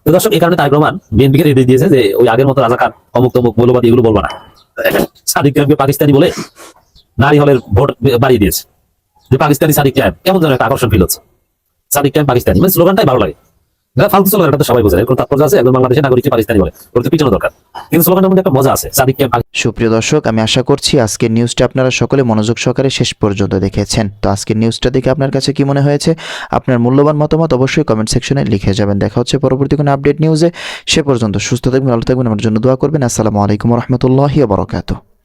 তো দর্শক, এই কারণে তারেক রহমান বিএনপিকে নির্দেশ দিয়েছে যে ওই আগের মতো রাজাকার, অমুক তমুক, মৌলবাদী এগুলো বলবো না। সাদিক ক্যাম্পকে পাকিস্তানি বলে নারী হলের ভোট বাড়িয়ে দিয়েছে, যে পাকিস্তানি সাদিক ক্যাম্প, কেমন যেন একটা আকর্ষণ ফিল হচ্ছে। সাদিক ক্যাম্প পাকিস্তানি, মানে স্লোগানটাই ভালো লাগে। ফালতু স্লোগান, এটা তো সবাই বোঝে, এরকম তাৎপর্য আছে। একজন বাংলাদেশের নাগরিককে পাকিস্তানি বলে, ওর তো পিছনে দরকার, কিন্তু স্লোগানের মধ্যে একটা মজা আছে, সাদিক ক্যাম্প। সুপ্রিয় দর্শক, আমি আশা করছি আজকের নিউজটা আপনারা সকলে মনোযোগ সহকারে শেষ পর্যন্ত দেখেছেন। তো আজকের নিউজটা দেখে আপনার কাছে কি মনে হয়েছে? আপনার মূল্যবান মতামত অবশ্যই কমেন্ট সেকশনে লিখে যাবেন। দেখা হচ্ছে পরবর্তী কোনো আপডেট নিউজে। সে পর্যন্ত সুস্থ থাকবেন, ভালো থাকবেন, আমার জন্য দোয়া করবেন। আসসালামু আলাইকুম ওয়া রাহমাতুল্লাহি ওয়া বারাকাতুহু।